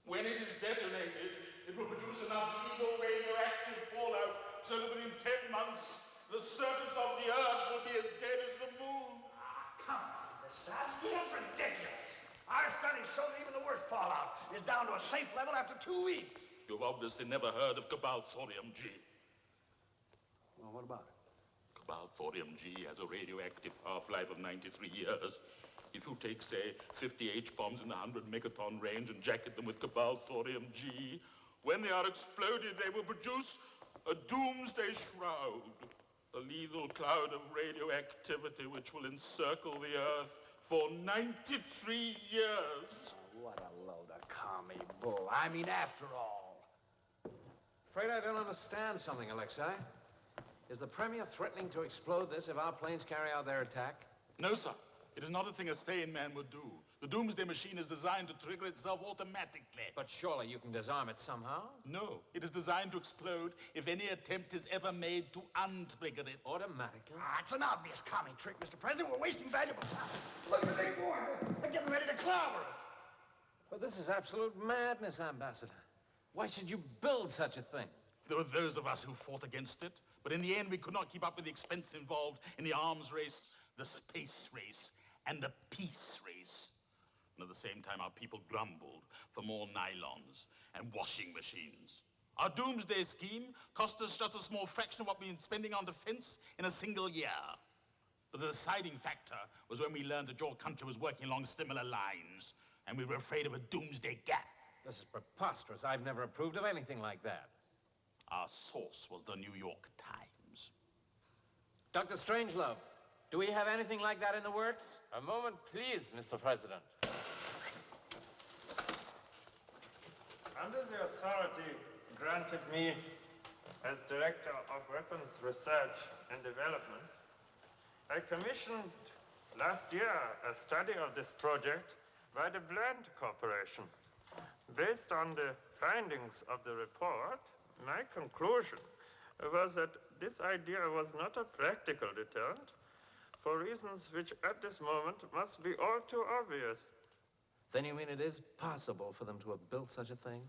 When it is detonated, it will produce enough lethal radioactive fallout so that within 10 months, the surface of the Earth will be as dead as the moon. Come on, Vysotsky, that's ridiculous. Our studies show that even the worst fallout is down to a safe level after 2 weeks. You've obviously never heard of Cabal Thorium-G. Well, what about it? Cabal Thorium-G has a radioactive half-life of 93 years. If you take, say, 50 H-bombs in the 100 megaton range and jacket them with Cabal Thorium-G, when they are exploded, they will produce a doomsday shroud, a lethal cloud of radioactivity which will encircle the Earth for 93 years. Oh, what a load of commie bull. I mean, after all. Afraid I don't understand something, Alexei. Is the Premier threatening to explode this if our planes carry out their attack? No, sir. It is not a thing a sane man would do. The Doomsday Machine is designed to trigger itself automatically. But surely you can disarm it somehow? No. It is designed to explode if any attempt is ever made to untrigger it. Automatically? Ah, it's an obvious commie trick, Mr. President. We're wasting valuable time. Look at they boy. They're getting ready to clobber us. But this is absolute madness, Ambassador. Why should you build such a thing? There were those of us who fought against it, but in the end we could not keep up with the expense involved in the arms race, the space race, and the peace race. And at the same time, our people grumbled for more nylons and washing machines. Our doomsday scheme cost us just a small fraction of what we've been spending on defense in a single year. But the deciding factor was when we learned that your country was working along similar lines, and we were afraid of a doomsday gap. This is preposterous. I've never approved of anything like that. Our source was the New York Times. Dr. Strangelove, do we have anything like that in the works? A moment, please, Mr. President. Under the authority granted me as Director of Weapons Research and Development, I commissioned last year a study of this project by the Bland Corporation. Based on the findings of the report, my conclusion was that this idea was not a practical deterrent for reasons which at this moment must be all too obvious. Then you mean it is possible for them to have built such a thing?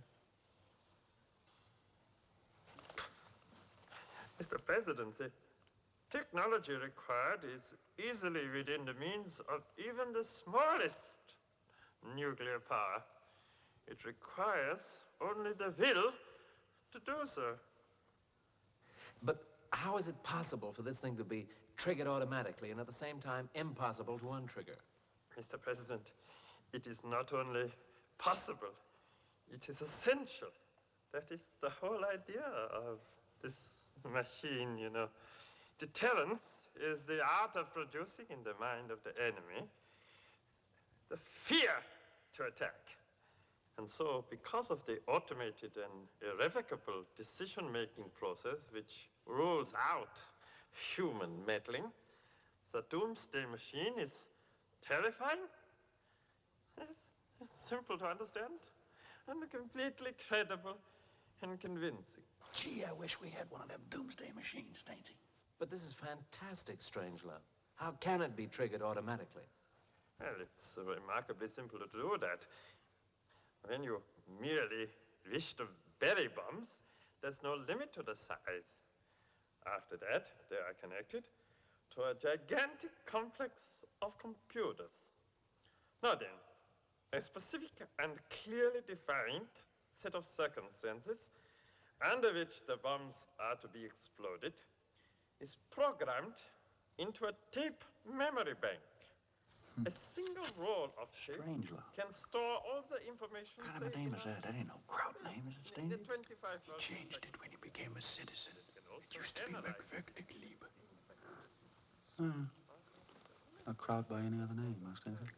Mr. President, the technology required is easily within the means of even the smallest nuclear power. It requires only the will to do so. But how is it possible for this thing to be triggered automatically and at the same time impossible to untrigger? Mr. President, it is not only possible, it is essential. That is the whole idea of this machine, you know. Deterrence is the art of producing in the mind of the enemy the fear to attack. And so, because of the automated and irrevocable decision-making process which rules out human meddling, the doomsday machine is terrifying. It's simple to understand and completely credible and convincing. Gee, I wish we had one of them doomsday machines, Stainsy. But this is fantastic, Strangelove. How can it be triggered automatically? Well, it's remarkably simple to do that. When you merely wish to bury bombs, there's no limit to the size. After that, they are connected to a gigantic complex of computers. Now then, a specific and clearly defined set of circumstances under which the bombs are to be exploded is programmed into a tape memory bank. A single roll of tape can store all the information. What kind of a name is that? That ain't no kraut name, is it, Stainsy? He changed it when he became a citizen. It used to be Wirklich Liebe. A kraut by any other name, Stainsy?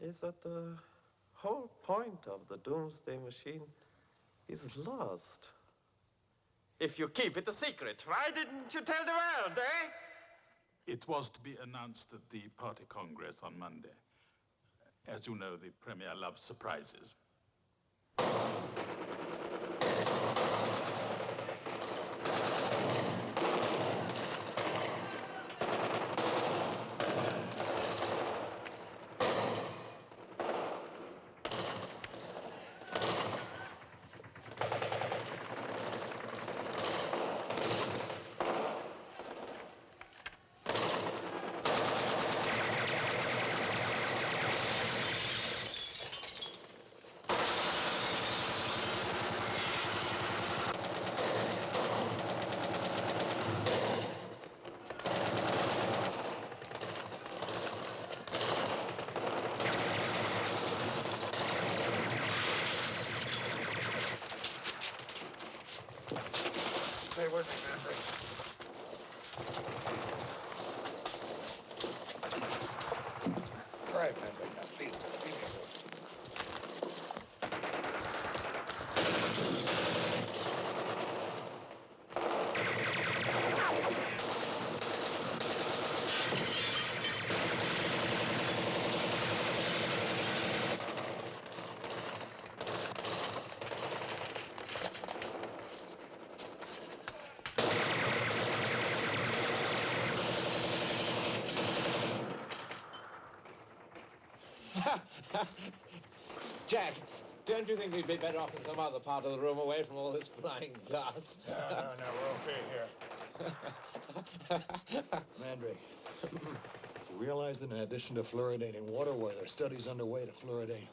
Is that the whole point of the doomsday machine is lost. If you keep it a secret, why didn't you tell the world, eh? It was to be announced at the party congress on Monday. As you know, the Premier loves surprises. Stay with me, Manfred. All right, Manfred. Now, please, please. Jack, don't you think we'd be better off in some other part of the room away from all this flying glass? No, we're okay here. Mandrake, you realize that in addition to fluoridating water, there are studies underway to fluoridate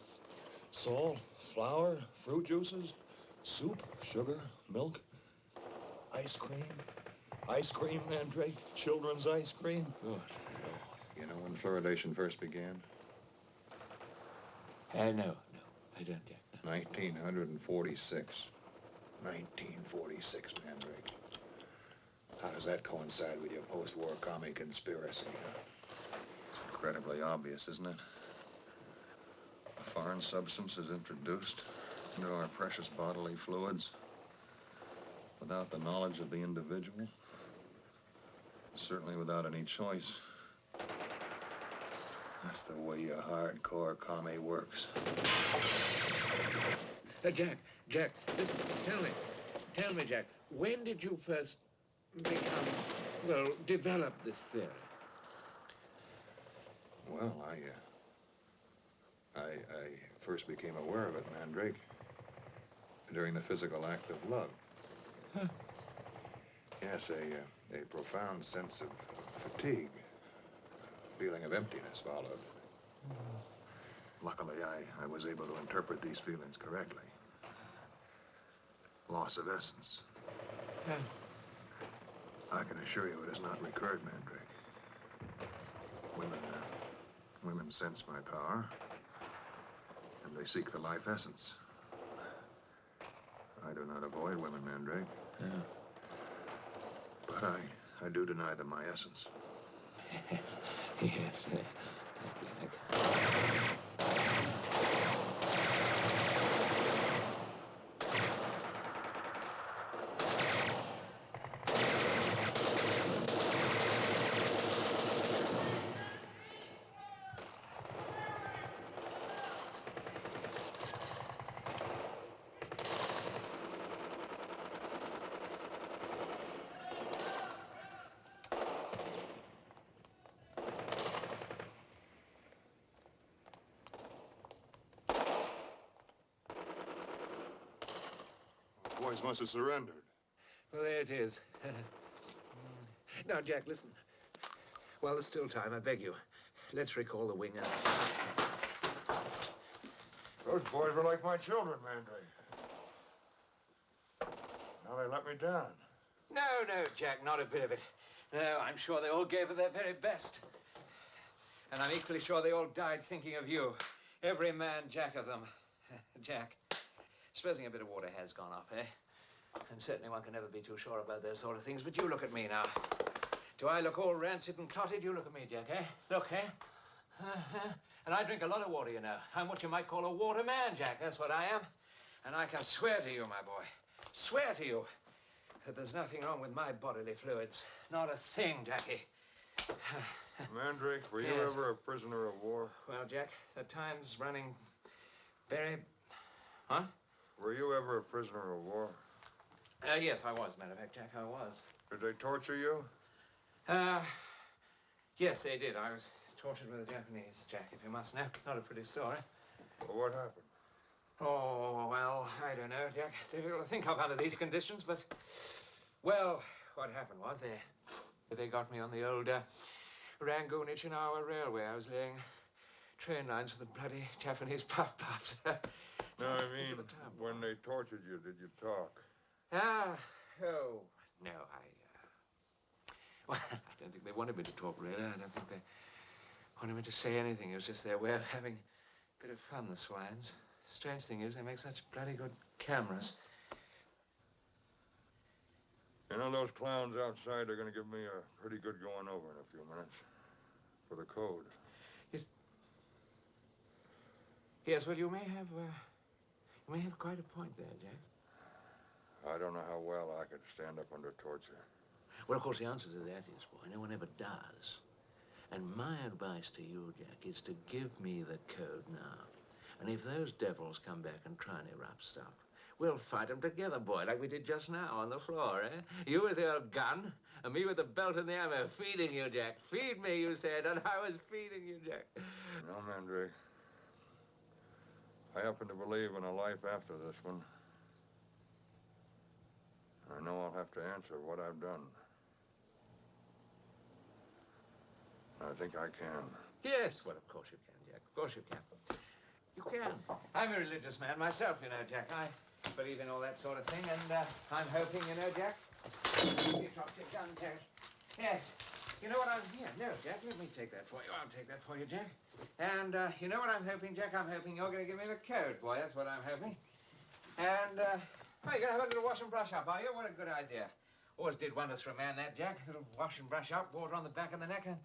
Salt, flour, fruit juices, soup, sugar, milk, ice cream, Mandrake, children's ice cream. Good. You know when fluoridation first began? No, I don't yet. 1946. 1946, Mandrake. How does that coincide with your post-war commie conspiracy? It's incredibly obvious, isn't it? A foreign substance is introduced into our precious bodily fluids without the knowledge of the individual. Certainly without any choice. That's the way a hardcore commie works. Jack, listen, tell me, Jack, when did you first develop this theory? Well, I first became aware of it, Mandrake, during the physical act of love. Huh. Yes, a profound sense of fatigue, a feeling of emptiness followed. Luckily, I was able to interpret these feelings correctly. Loss of essence. Huh. I can assure you it has not recurred, Mandrake. Women sense my power, and they seek the life essence. I do not avoid women, Mandrake. Yeah. But I do deny them my essence. Yes, Jack. Boys must have surrendered. Well, there it is. Now, Jack, listen. While there's still time, I beg you, let's recall the winger. Those boys were like my children, Mandrake. Now they let me down. No, Jack, not a bit of it. No, I'm sure they all gave it their very best. And I'm equally sure they all died thinking of you. Every man jack of them. Jack, supposing a bit of water has gone off, eh? And certainly one can never be too sure about those sort of things, but you look at me now. Do I look all rancid and clotted? You look at me, Jack, eh? Look, eh? And I drink a lot of water, you know. I'm what you might call a water man, Jack. That's what I am. And I can swear to you, my boy, swear to you, that there's nothing wrong with my bodily fluids. Not a thing, Jackie. Mandrake, were you ever a prisoner of war? Well, Jack, the time's running very... Huh? Were you ever a prisoner of war? Yes, I was, matter of fact, Jack, I was. Did they torture you? Yes, they did. I was tortured with the Japanese, Jack, if you must know. Not a pretty story. Well, what happened? Oh, well, I don't know, Jack. It's difficult to think of under these conditions, but... Well, what happened was they got me on the old Rangoon Ichinawa Railway. I was laying train lines for the bloody Japanese puff-puffs. No, I mean, when they tortured you, did you talk? Oh, no, well, I don't think they wanted me to talk, really. I don't think they wanted me to say anything. It was just their way of having a bit of fun, the swines. Strange thing is, they make such bloody good cameras. You know, those clowns outside are going to give me a pretty good going over in a few minutes. For the code. Yes, well, you may have quite a point there, Jack. I don't know how well I could stand up under torture. Well, of course, the answer to that is, boy, no one ever does. And my advice to you, Jack, is to give me the code now. And if those devils come back and try any rough stuff, we'll fight them together, boy, like we did just now on the floor, eh? You with your gun, and me with the belt and the ammo, feeding you, Jack. Feed me, you said, and I was feeding you, Jack. No, Mandrake. I happen to believe in a life after this one. I know I'll have to answer what I've done. I think I can. Yes, well, of course you can, Jack. Of course you can. You can. I'm a religious man myself, you know, Jack. I believe in all that sort of thing, and I'm hoping, you know, Jack. You dropped your gun, Jack. Yes. You know what I'm... Here, no, Jack, let me take that for you. I'll take that for you, Jack. And you know what I'm hoping, Jack? I'm hoping you're going to give me the code, boy. That's what I'm hoping. And, oh, you're going to have a little wash and brush up, are you? What a good idea. Always did wonders for a man, that, Jack. A little wash and brush up, water on the back of the neck, and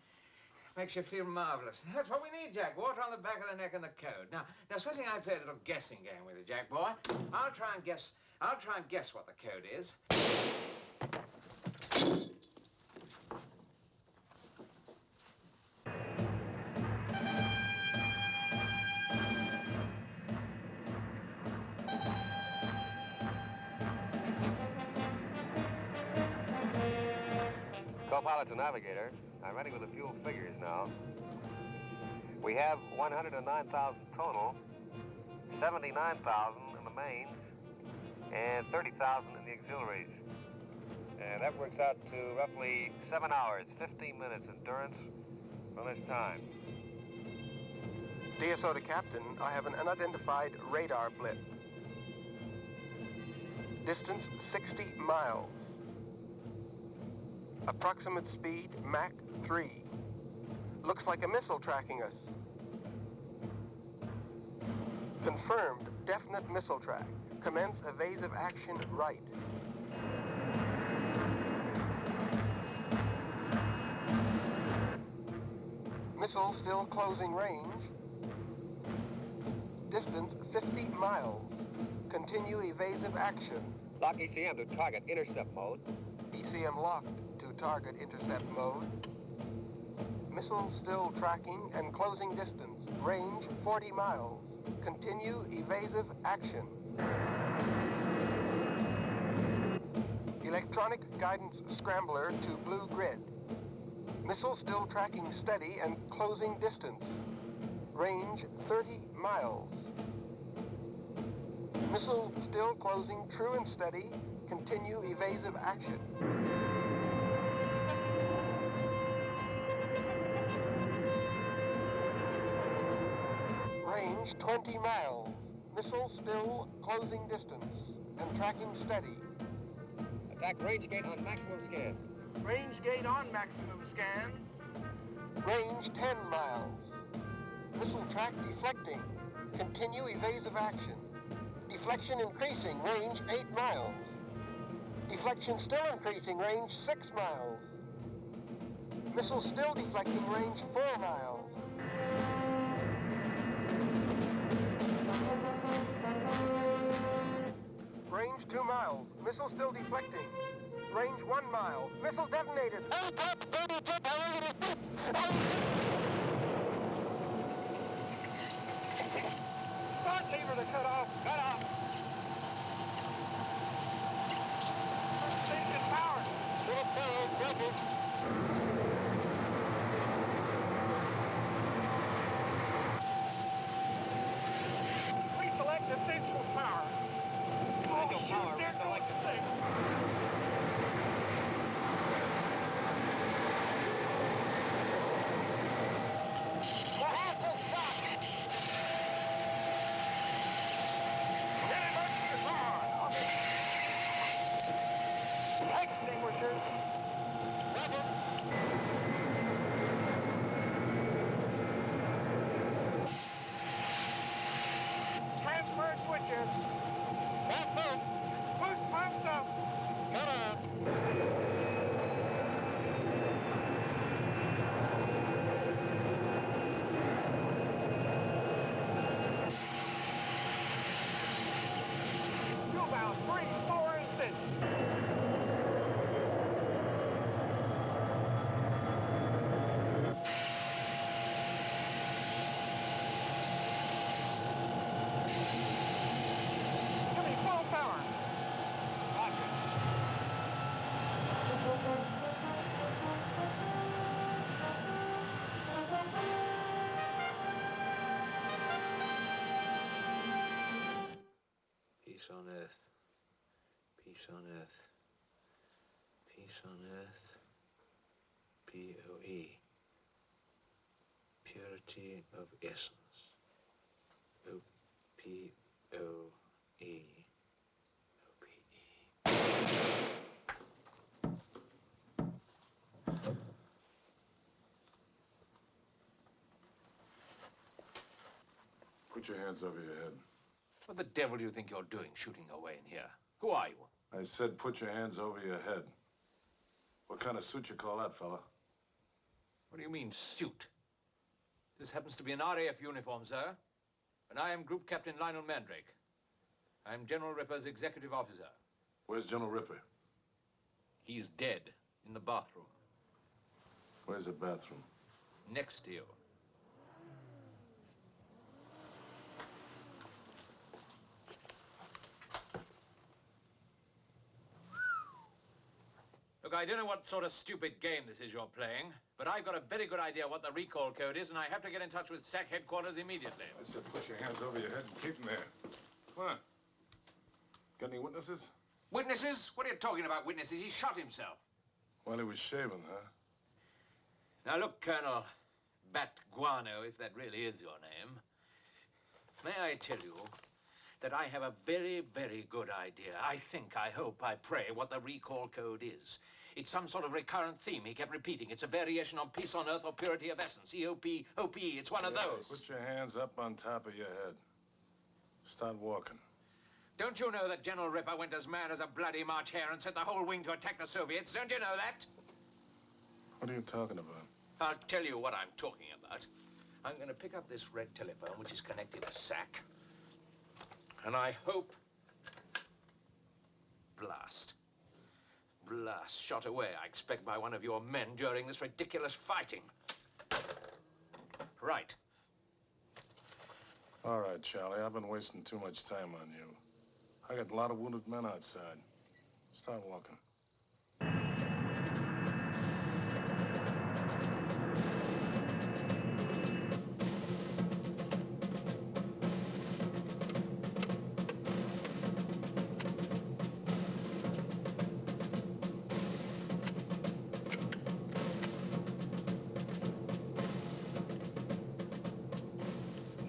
makes you feel marvelous. That's what we need, Jack. Water on the back of the neck and the code. Now, supposing I play a little guessing game with you, Jack, boy. I'll try and guess what the code is. Co-pilot to navigator. I'm ready with the fuel figures now. We have 109,000 total, 79,000 in the mains, and 30,000 in the auxiliaries. And that works out to roughly 7 hours, 15 minutes endurance from this time. DSO to Captain, I have an unidentified radar blip. Distance 60 miles. Approximate speed Mach 3. Looks like a missile tracking us. Confirmed, definite missile track. Commence evasive action right. Missile still closing range. Distance 50 miles. Continue evasive action. Lock ECM to target intercept mode. ECM locked to target intercept mode. Missile still tracking and closing distance. Range 40 miles. Continue evasive action. Electronic guidance scrambler to blue grid. Missile still tracking steady and closing distance. Range 30 miles. Missile still closing true and steady. Continue evasive action. Range 20 miles. Missile still closing distance and tracking steady. Attack range gate on maximum scan. Range gate on maximum scan. Range 10 miles. Missile track deflecting. Continue evasive action. Deflection increasing, range 8 miles. Deflection still increasing, range 6 miles. Missile still deflecting, range 4 miles. Range 2 miles. Missile still deflecting. Range 1 mile. Missile detonated. Start lever to cut off. Cut off. Station power. Little power, breakage. Reselect essential power. Essential power, reselect Extinguishers. Transfer switches. Boost pumps up. Come on. Fuel valve 3, 4, and 6. Give me full power. Roger. Peace on earth. Peace on earth. Peace on earth. POE. Purity of essence. O-P-O-E. Put your hands over your head. What the devil do you think you're doing shooting away in here? Who are you? I said put your hands over your head. What kind of suit you call that, fella? What do you mean, suit? This happens to be an RAF uniform, sir. And I am Group Captain Lionel Mandrake. I'm General Ripper's executive officer. Where's General Ripper? He's dead in the bathroom. Where's the bathroom? Next to you. Look, I don't know what sort of stupid game this is you're playing, but I've got a very good idea what the recall code is, and I have to get in touch with SAC headquarters immediately. I said put your hands over your head and keep them there. Come on. Got any witnesses? Witnesses? What are you talking about, witnesses? He shot himself. While he was shaving, huh? Now, look, Colonel Bat Guano, if that really is your name, may I tell you that I have a very, very good idea. I think, I hope, I pray, what the recall code is. It's some sort of recurrent theme he kept repeating. It's a variation on peace on earth or purity of essence. EOP, OP, it's one of those. Put your hands up on top of your head. Start walking. Don't you know that General Ripper went as mad as a bloody March hare and sent the whole wing to attack the Soviets? Don't you know that? What are you talking about? I'll tell you what I'm talking about. I'm going to pick up this red telephone, which is connected to SAC. And I hope... Blast. Blast. Shot away, I expect, by one of your men during this ridiculous fighting. Right. All right, Charlie. I've been wasting too much time on you. I got a lot of wounded men outside. Start walking.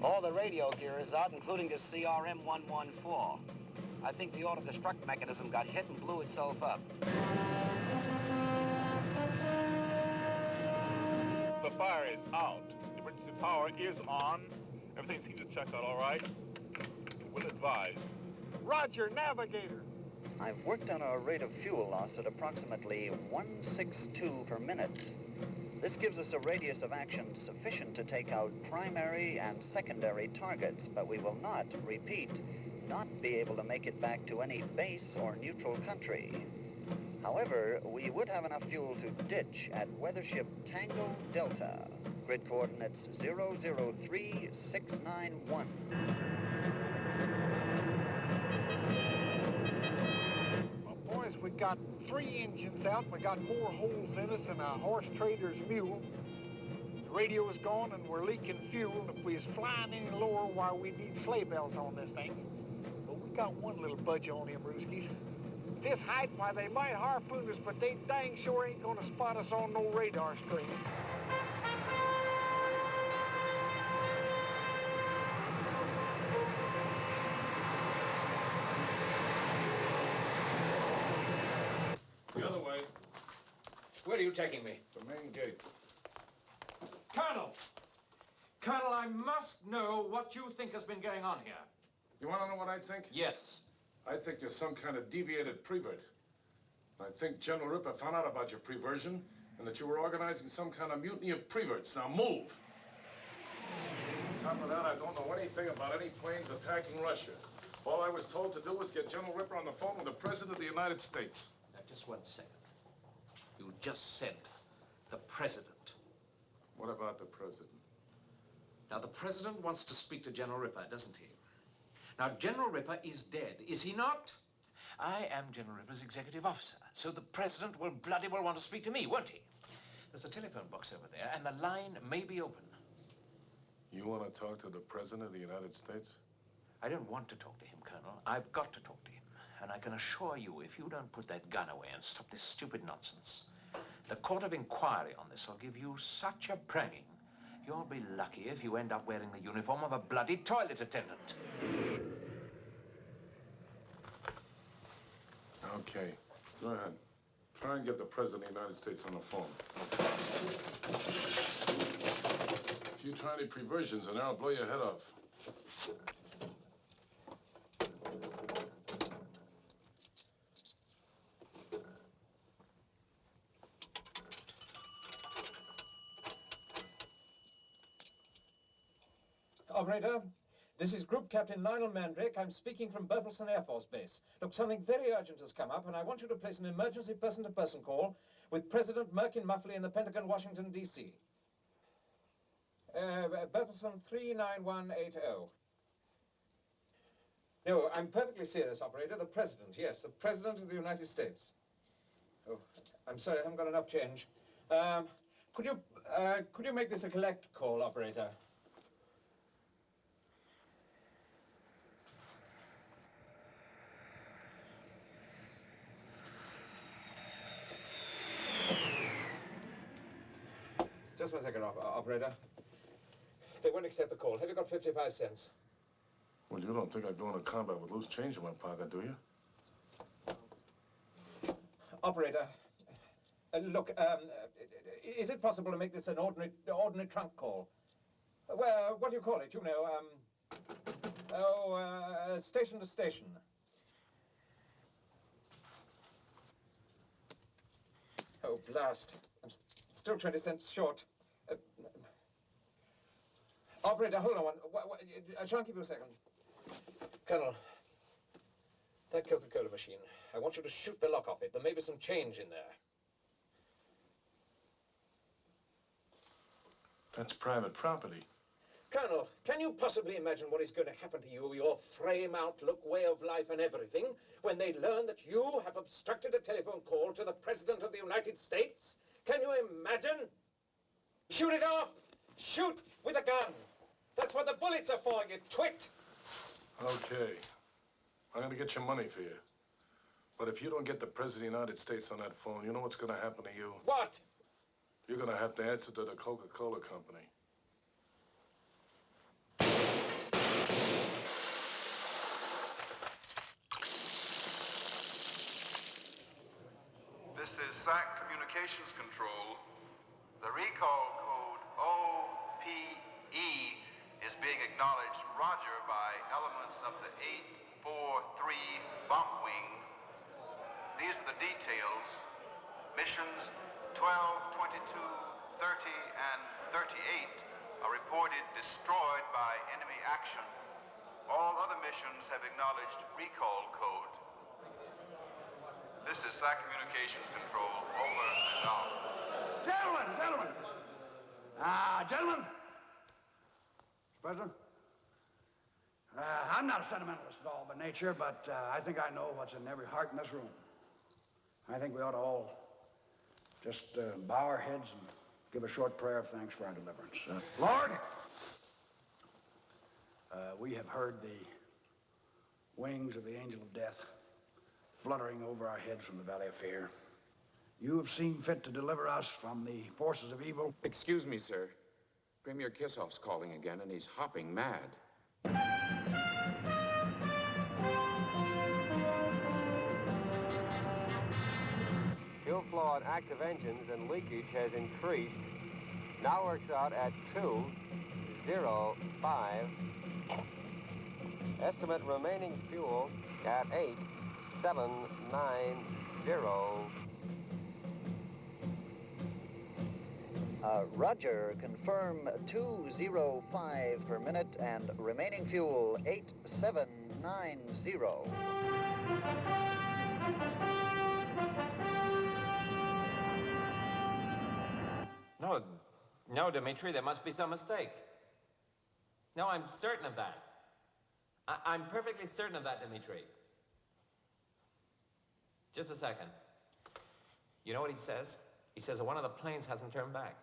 All the radio gear is out, including the CRM-114. I think the auto-destruct mechanism got hit and blew itself up. The fire is out. The emergency power is on. Everything seems to check out all right. We'll advise. Roger, navigator. I've worked on a rate of fuel loss at approximately 162 per minute. This gives us a radius of action sufficient to take out primary and secondary targets, but we will not, repeat, not be able to make it back to any base or neutral country. However, we would have enough fuel to ditch at weathership Tango Delta, grid coordinates 003691. Boys, we got 3 engines out. We got more holes in us than a horse trader's mule. The radio's gone and we're leaking fuel. If we was flying any lower, why, we'd need sleigh bells on this thing. But we got one little budge on them rooskies. At this height, why, they might harpoon us, but they dang sure ain't gonna spot us on no radar screen. The other way. Where are you taking me? The main gate. Colonel! Colonel, I must know what you think has been going on here. You want to know what I think? Yes. I think you're some kind of deviated prevert. I think General Ripper found out about your preversion and that you were organizing some kind of mutiny of preverts. Now move! On top of that, I don't know anything about any planes attacking Russia. All I was told to do was get General Ripper on the phone with the President of the United States. Now, just 1 second. You just said the President. What about the President? Now, the President wants to speak to General Ripper, doesn't he? Now, General Ripper is dead, is he not? I am General Ripper's executive officer, so the President will bloody well want to speak to me, won't he? There's a telephone box over there, and the line may be open. You want to talk to the President of the United States? I don't want to talk to him, Colonel. I've got to talk to him. And I can assure you, if you don't put that gun away and stop this stupid nonsense, the Court of Inquiry on this will give you such a pranging, You'll be lucky if you end up wearing the uniform of a bloody toilet attendant. Okay, go ahead. Try and get the President of the United States on the phone. If you try any perversions in there, I'll blow your head off. Operator, this is Group Captain Lionel Mandrake. I'm speaking from Burleson Air Force Base. Look, something very urgent has come up, and I want you to place an emergency person-to-person call with President Merkin Muffley in the Pentagon, Washington, D.C. Burleson 39180. No, I'm perfectly serious, Operator. The President, yes, the President of the United States. Oh, I'm sorry, I haven't got enough change. Could you make this a collect call, Operator? Just 1 second, Operator. They won't accept the call. Have you got 55 cents? Well, you don't think I'd go into combat with loose change in my pocket, do you? Operator, look, is it possible to make this an ordinary trunk call? Well, what do you call it? You know, station to station. Oh, blast. I'm still 20 cents short. Operator, hold on. I'll try and keep you a second. Colonel, that Coca-Cola machine, I want you to shoot the lock off it. There may be some change in there. That's private property. Colonel, can you possibly imagine what is going to happen to you, your frame, outlook, way of life, and everything, when they learn that you have obstructed a telephone call to the President of the United States? Can you imagine? Shoot it off! Shoot with a gun! That's what the bullets are for, you twit! Okay. I'm gonna get your money for you. But if you don't get the President of the United States on that phone, you know what's gonna happen to you? What? You're gonna have to answer to the Coca-Cola Company. This is SAC Communications Control. The recall code OPE is being acknowledged Roger by elements of the 843 bomb wing. These are the details. Missions 12, 22, 30, and 38 are reported destroyed by enemy action. All other missions have acknowledged recall code. This is SAC Communications Control. Over and out. Gentlemen! Gentlemen! Mr. President, I'm not a sentimentalist at all by nature, but I think I know what's in every heart in this room. I think we ought to all just bow our heads and give a short prayer of thanks for our deliverance. Lord, we have heard the wings of the angel of death fluttering over our heads from the valley of fear. You have seen fit to deliver us from the forces of evil. Excuse me, sir. Premier Kissoff's calling again, and he's hopping mad. Fuel flow on active engines and leakage has increased. Now works out at 205. Estimate remaining fuel at 8790. Roger, confirm 205 per minute and remaining fuel 8790. No, Dmitri, there must be some mistake. No, I'm certain of that. I'm perfectly certain of that, Dmitri. Just a second. You know what he says? He says that one of the planes hasn't turned back.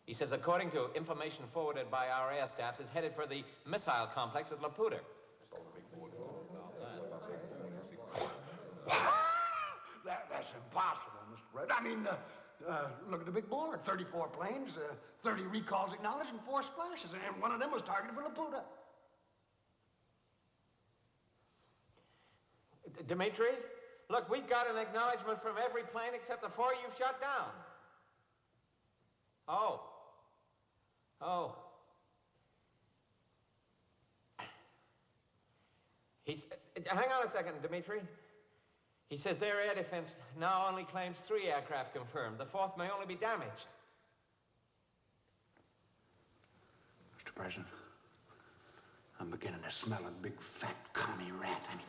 He says, according to information forwarded by our air staffs, it's headed for the missile complex at Laputa. That's impossible, Mr. President. I mean, Look at the big board. 34 planes, 30 recalls acknowledged, and 4 splashes. And one of them was targeted for Laputa. Dimitri, look, we've got an acknowledgement from every plane except the 4 you've shot down. Oh. Oh. Hang on a second, Dimitri. He says their air defense now only claims 3 aircraft confirmed. The 4th may only be damaged. Mr. President, I'm beginning to smell a big, fat, commie rat. I mean,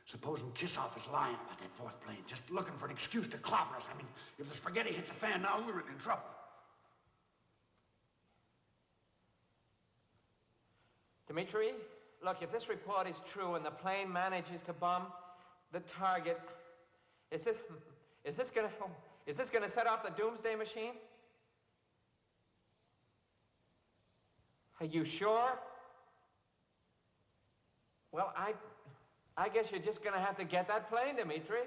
supposing Kissoff is lying about that 4th plane, just looking for an excuse to clobber us. I mean, if the spaghetti hits the fan now, we're in trouble. Dimitri, look, if this report is true and the plane manages to bomb the target, is this gonna set off the doomsday machine? Are you sure? Well, I guess you're just gonna have to get that plane, Dimitri.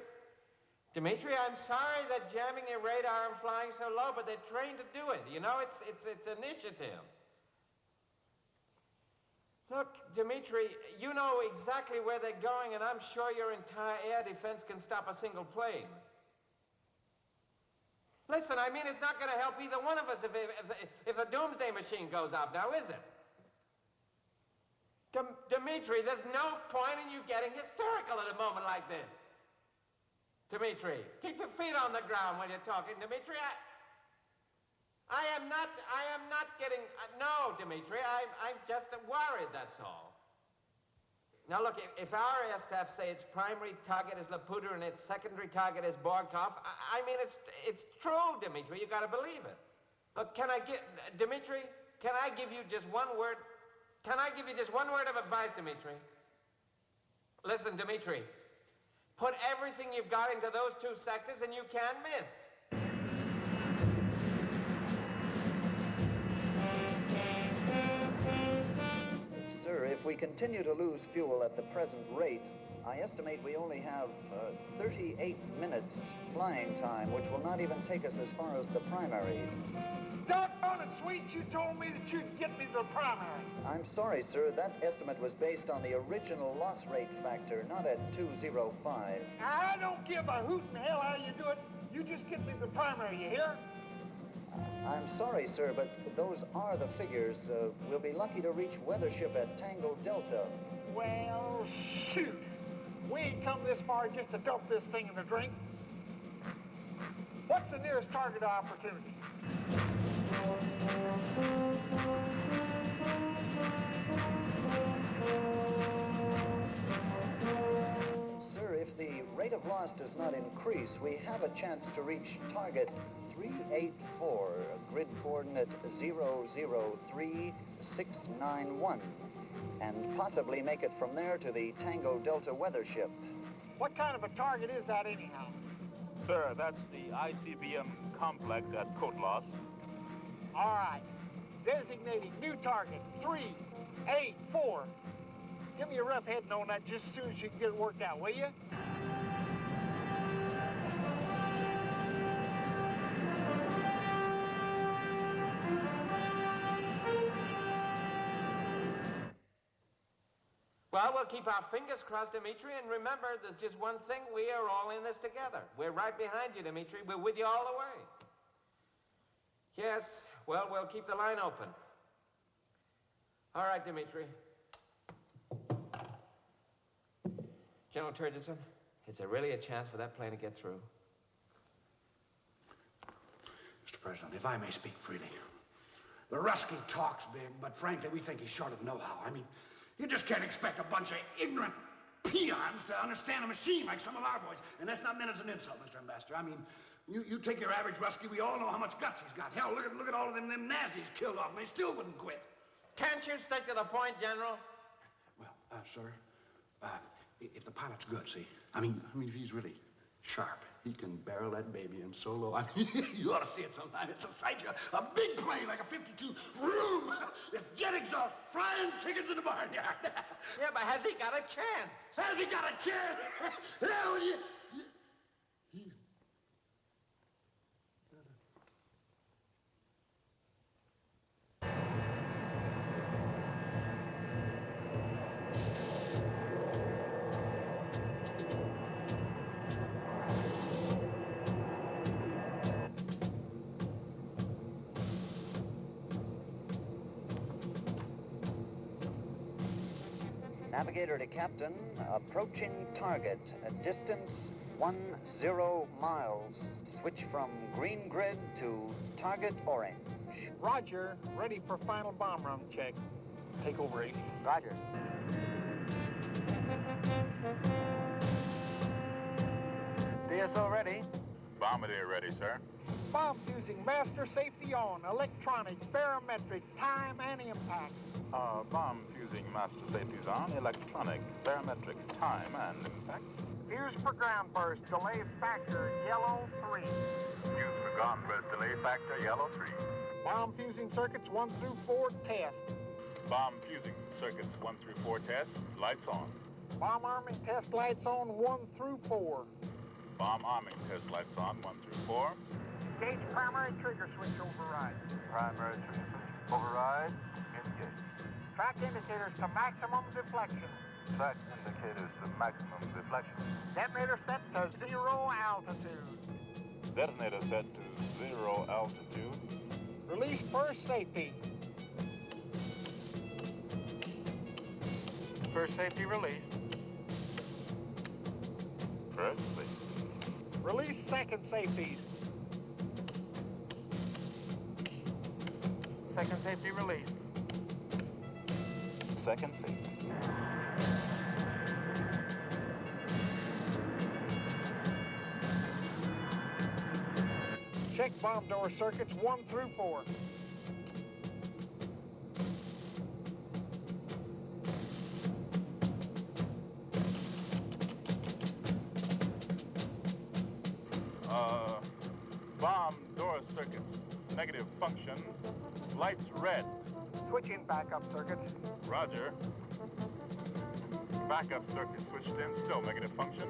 Dimitri, I'm sorry that jamming your radar and flying so low, but they're trained to do it. You know, it's initiative. Look, Dimitri, you know exactly where they're going, and I'm sure your entire air defense can stop a single plane. Listen, I mean, it's not going to help either one of us if the doomsday machine goes off now, is it? Dimitri, there's no point in you getting hysterical at a moment like this. Dimitri, keep your feet on the ground when you're talking. Dimitri, I am not getting, no, Dimitri, I'm just worried, that's all. Now, look, if our air staff say its primary target is Laputa and its secondary target is Borkov, I mean, it's true, Dimitri, you gotta believe it. Look, Dimitri, can I give you just one word? Can I give you just one word of advice, Dimitri? Listen, Dimitri, put everything you've got into those 2 sectors and you can't miss. Sir, if we continue to lose fuel at the present rate, I estimate we only have 38 minutes flying time, which will not even take us as far as the primary. Doggone it, Sweet, you told me that you'd get me the primary. I'm sorry, sir. That estimate was based on the original loss rate factor, not at 205. I don't give a hoot in hell how you do it. You just get me the primary, you hear? I'm sorry, sir, but those are the figures. We'll be lucky to reach weathership at Tango Delta. Well, shoot. We ain't come this far just to dump this thing in the drink. What's the nearest target opportunity? Sir, if the rate of loss does not increase, we have a chance to reach target 384, grid coordinate 003691, and possibly make it from there to the Tango Delta weather ship. What kind of a target is that anyhow? Sir, that's the ICBM complex at Kotlas. All right. Designating new target 384. Give me a rough heading on that just as soon as you can get it worked out, will you? Well, we'll keep our fingers crossed, Dimitri, and remember, there's just one thing. We are all in this together. We're right behind you, Dimitri. We're with you all the way. Yes, well, we'll keep the line open. All right, Dimitri. General Turgidson, is there really a chance for that plane to get through? Mr. President, if I may speak freely, the Rusky talks big, but frankly, we think he's short of know-how. I mean, you just can't expect a bunch of ignorant peons to understand a machine like some of our boys. And that's not meant as an insult, Mr. Ambassador. I mean, you take your average Rusky, we all know how much guts he's got. Hell, look at all of them Nazis killed off, and they still wouldn't quit. Can't you stick to the point, General? Well, sir, if the pilot's good, see, I mean, if he's really sharp, he can barrel that baby in so low. I mean, you ought to see it sometime. It's a sight. A big plane like a 52. Vroom! This jet exhaust frying chickens in the barnyard. Yeah, but has he got a chance? Has he got a chance? Hell, Navigator to captain, approaching target at distance 10 miles. Switch from green grid to target orange. Roger, ready for final bomb run check. Take over, AC. Roger. DSO ready. Bombardier ready, sir. Bomb fusing, master safety on, electronics, barometric, time and impact. Bomb fusing master safety's on, electronic, barometric, time, and impact. Fuse for ground burst, delay factor, yellow 3. Fuse for ground burst, delay factor, yellow 3. Bomb fusing circuits 1 through 4 test. Bomb fusing circuits 1 through 4 test, lights on. Bomb arming test lights on 1 through 4. Bomb arming test lights on 1 through 4. Engage primary trigger switch override. Primary trigger switch override, engage. Track indicators to maximum deflection. Track indicators to maximum deflection. Detonator set to 0 altitude. Detonator set to 0 altitude. Release first safety. First safety released. First safety. Release second safety. Second safety released. Second safety. Check bomb door circuits 1 through 4. Bomb door circuits, negative function, lights red. Switching backup circuits. Roger. Backup circuit switched in, still negative function.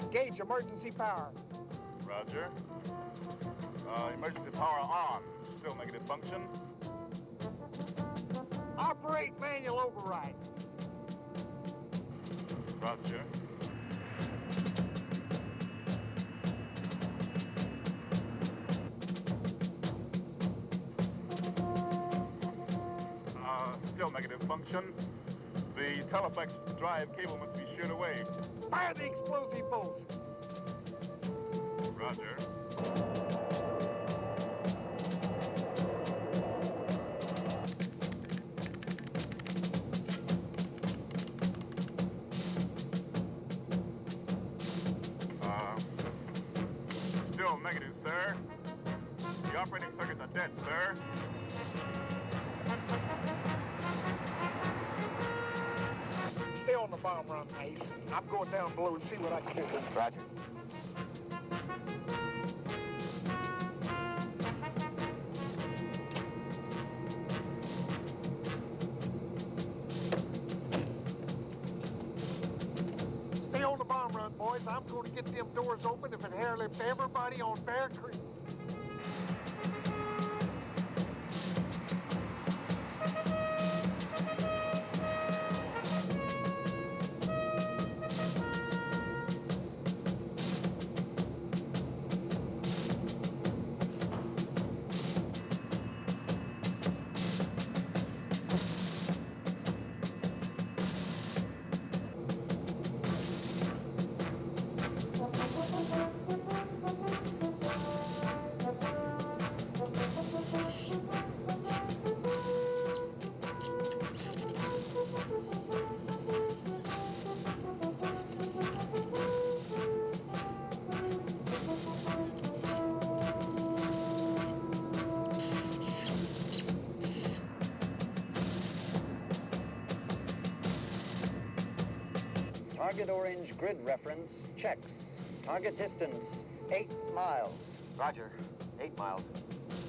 Engage emergency power. Roger. Emergency power on, still negative function. Operate manual override. Roger. Still negative function. The Teleflex drive cable must be sheared away. Fire the explosive bolt. Roger. Still negative, sir. The operating circuits are dead, sir. Stay on the bomb run, Ace. I'm going down below and see what I can do. Roger. Stay on the bomb run, boys. I'm going to get them doors open if it hairlifts everybody on Bear Creek. Target orange grid reference checks. Target distance 8 miles. Roger. 8 miles.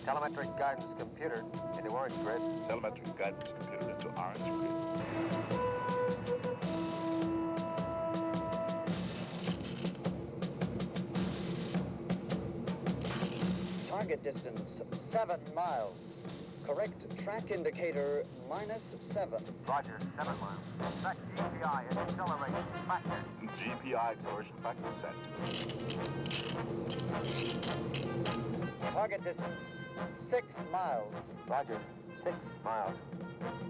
Telemetric guidance computed into orange grid. Telemetric guidance computed into orange grid. Target distance 7 miles. Correct track indicator -7. Roger. 7 miles. Set GPI acceleration factor. GPI acceleration factor set. Target distance 6 miles. Roger. 6 miles.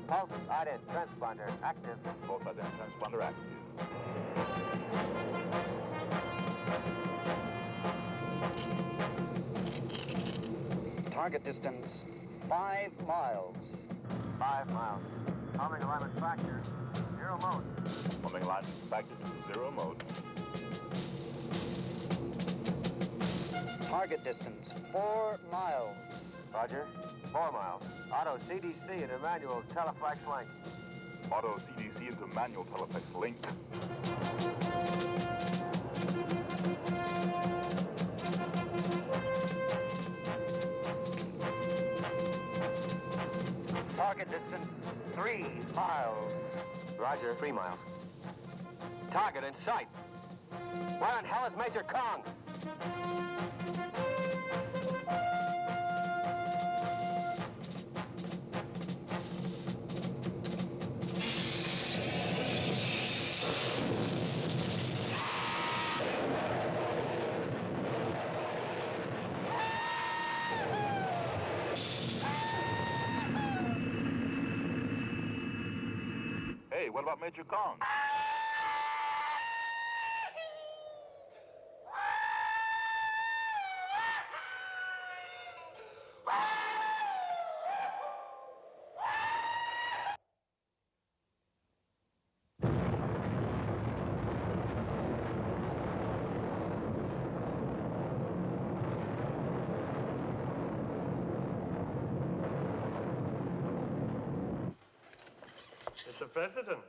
Pulse ident transponder active. Pulse ident transponder active. Target distance 5 miles. 5 miles. Homing alignment factor, 0 mode. Homing alignment factor to 0 mode. Target distance 4 miles. Roger. 4 miles. Auto CDC into manual teleflex link. Auto CDC into manual teleflex link. Target distance 3 miles. Roger. 3 miles. Target in sight. Where in hell is Major Kong? Hey, what about Major Kong? Mr. President,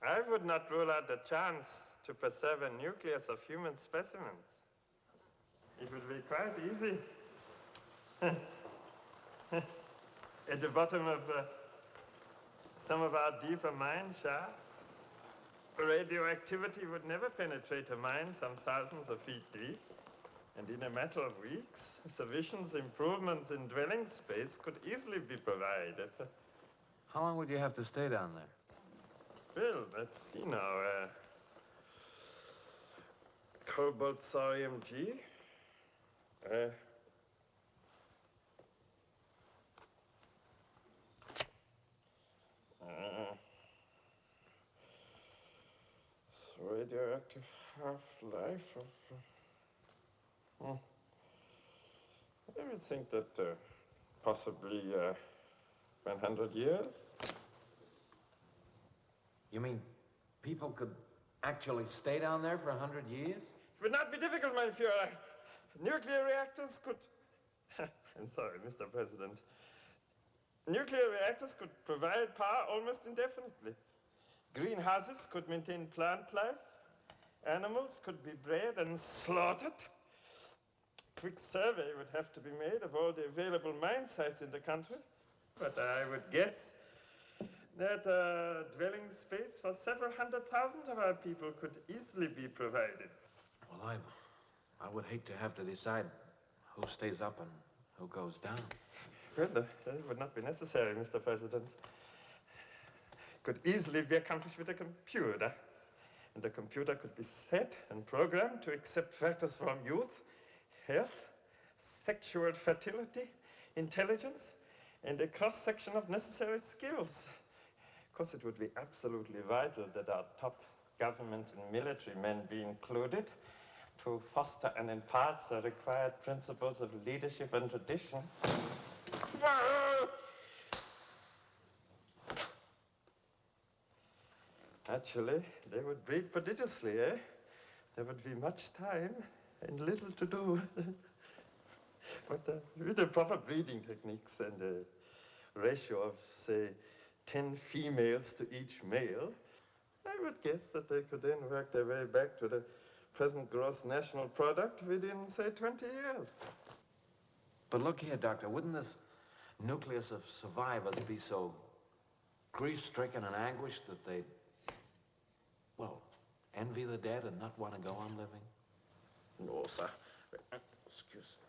I would not rule out the chance to preserve a nucleus of human specimens. It would be quite easy. At the bottom of some of our deeper mine shafts, radioactivity would never penetrate a mine some thousands of feet deep. And in a matter of weeks, sufficient improvements in dwelling space could easily be provided. How long would you have to stay down there? Well, let's see now. Cobalt thorium G. Radioactive half-life of... I would think that possibly 100 years. You mean people could actually stay down there for 100 years? It would not be difficult, my Fuhrer. Nuclear reactors could... I'm sorry, Mr. President. Nuclear reactors could provide power almost indefinitely. Greenhouses could maintain plant life. Animals could be bred and slaughtered. Quick survey would have to be made of all the available mine sites in the country. But I would guess that dwelling space for several 100,000 of our people could easily be provided. Well, I would hate to have to decide who stays up and who goes down. Well, that would not be necessary, Mr. President. Could easily be accomplished with a computer. And the computer could be set and programmed to accept factors from youth, health, sexual fertility, intelligence, and a cross-section of necessary skills. Of course, it would be absolutely vital that our top government and military men be included to foster and impart the required principles of leadership and tradition. Actually, they would breed prodigiously, eh? There would be much time and little to do. But with the proper breeding techniques and a ratio of, say, 10 females to each male, I would guess that they could then work their way back to the present gross national product within, say, 20 years. But look here, Doctor, wouldn't this nucleus of survivors be so grief-stricken and anguished that they'd, well, envy the dead and not want to go on living? No, sir. Excuse me.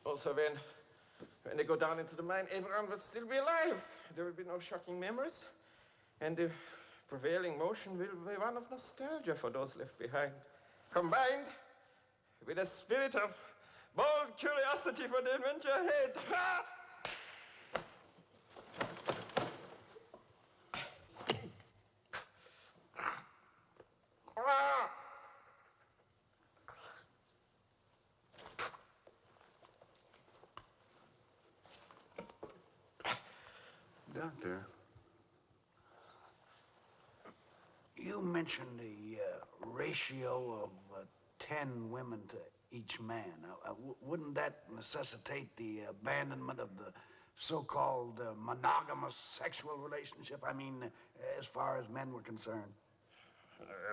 Also, when they go down into the mine, everyone would still be alive. There would be no shocking memories. And the prevailing motion will be one of nostalgia for those left behind, combined with a spirit of bold curiosity for the adventure ahead. Ha! Doctor, you mentioned the ratio of 10 women to each man. Wouldn't that necessitate the abandonment of the so-called monogamous sexual relationship? I mean, as far as men were concerned.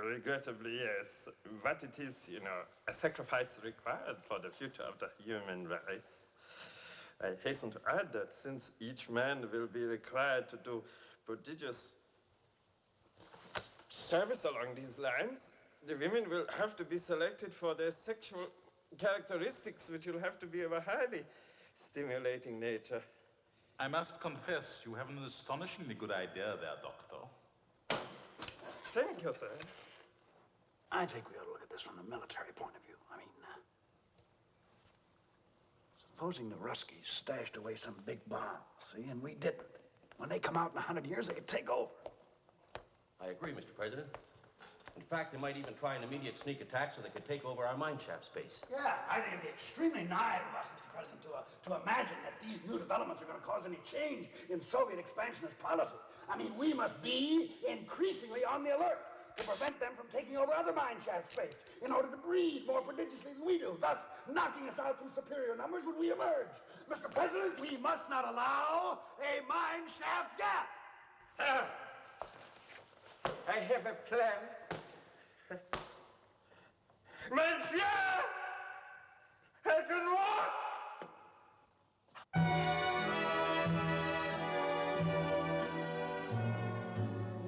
Regrettably, yes. But it is, a sacrifice required for the future of the human race. I hasten to add that since each man will be required to do prodigious service along these lines, the women will have to be selected for their sexual characteristics, which will have to be of a highly stimulating nature. I must confess, you have an astonishingly good idea there, Doctor. Thank you, sir. I think we ought to look at this from the military point of view. I mean, supposing the Ruskies stashed away some big bomb, see, and we didn't. When they come out in 100 years, they could take over. I agree, Mr. President. In fact, they might even try an immediate sneak attack so they could take over our mine shaft space. Yeah, I think it'd be extremely naive of us, Mr. President, to imagine that these new developments are going to cause any change in Soviet expansionist policy. I mean, we must be increasingly on the alert to prevent them from taking over other mine shaft space in order to breed more prodigiously than we do, thus knocking us out through superior numbers when we emerge. Mr. President, we must not allow a mine shaft gap. Sir, I have a plan. Mein Führer, I can walk!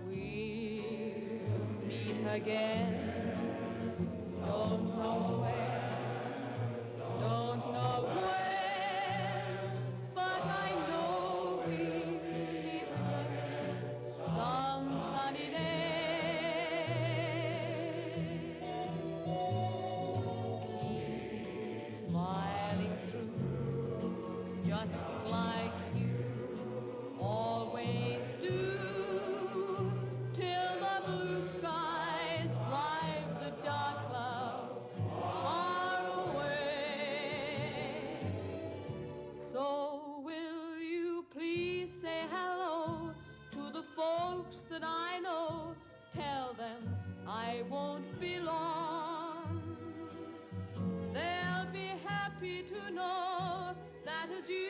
We'll meet again. Don't know where, don't know when, but I know we'll meet again some sunny day. Keep smiling through, just like you always do, till the blue skies drive the dark clouds far away. So will you please say hello to the folks that I know? Tell them I won't be long. They'll be happy to know that as you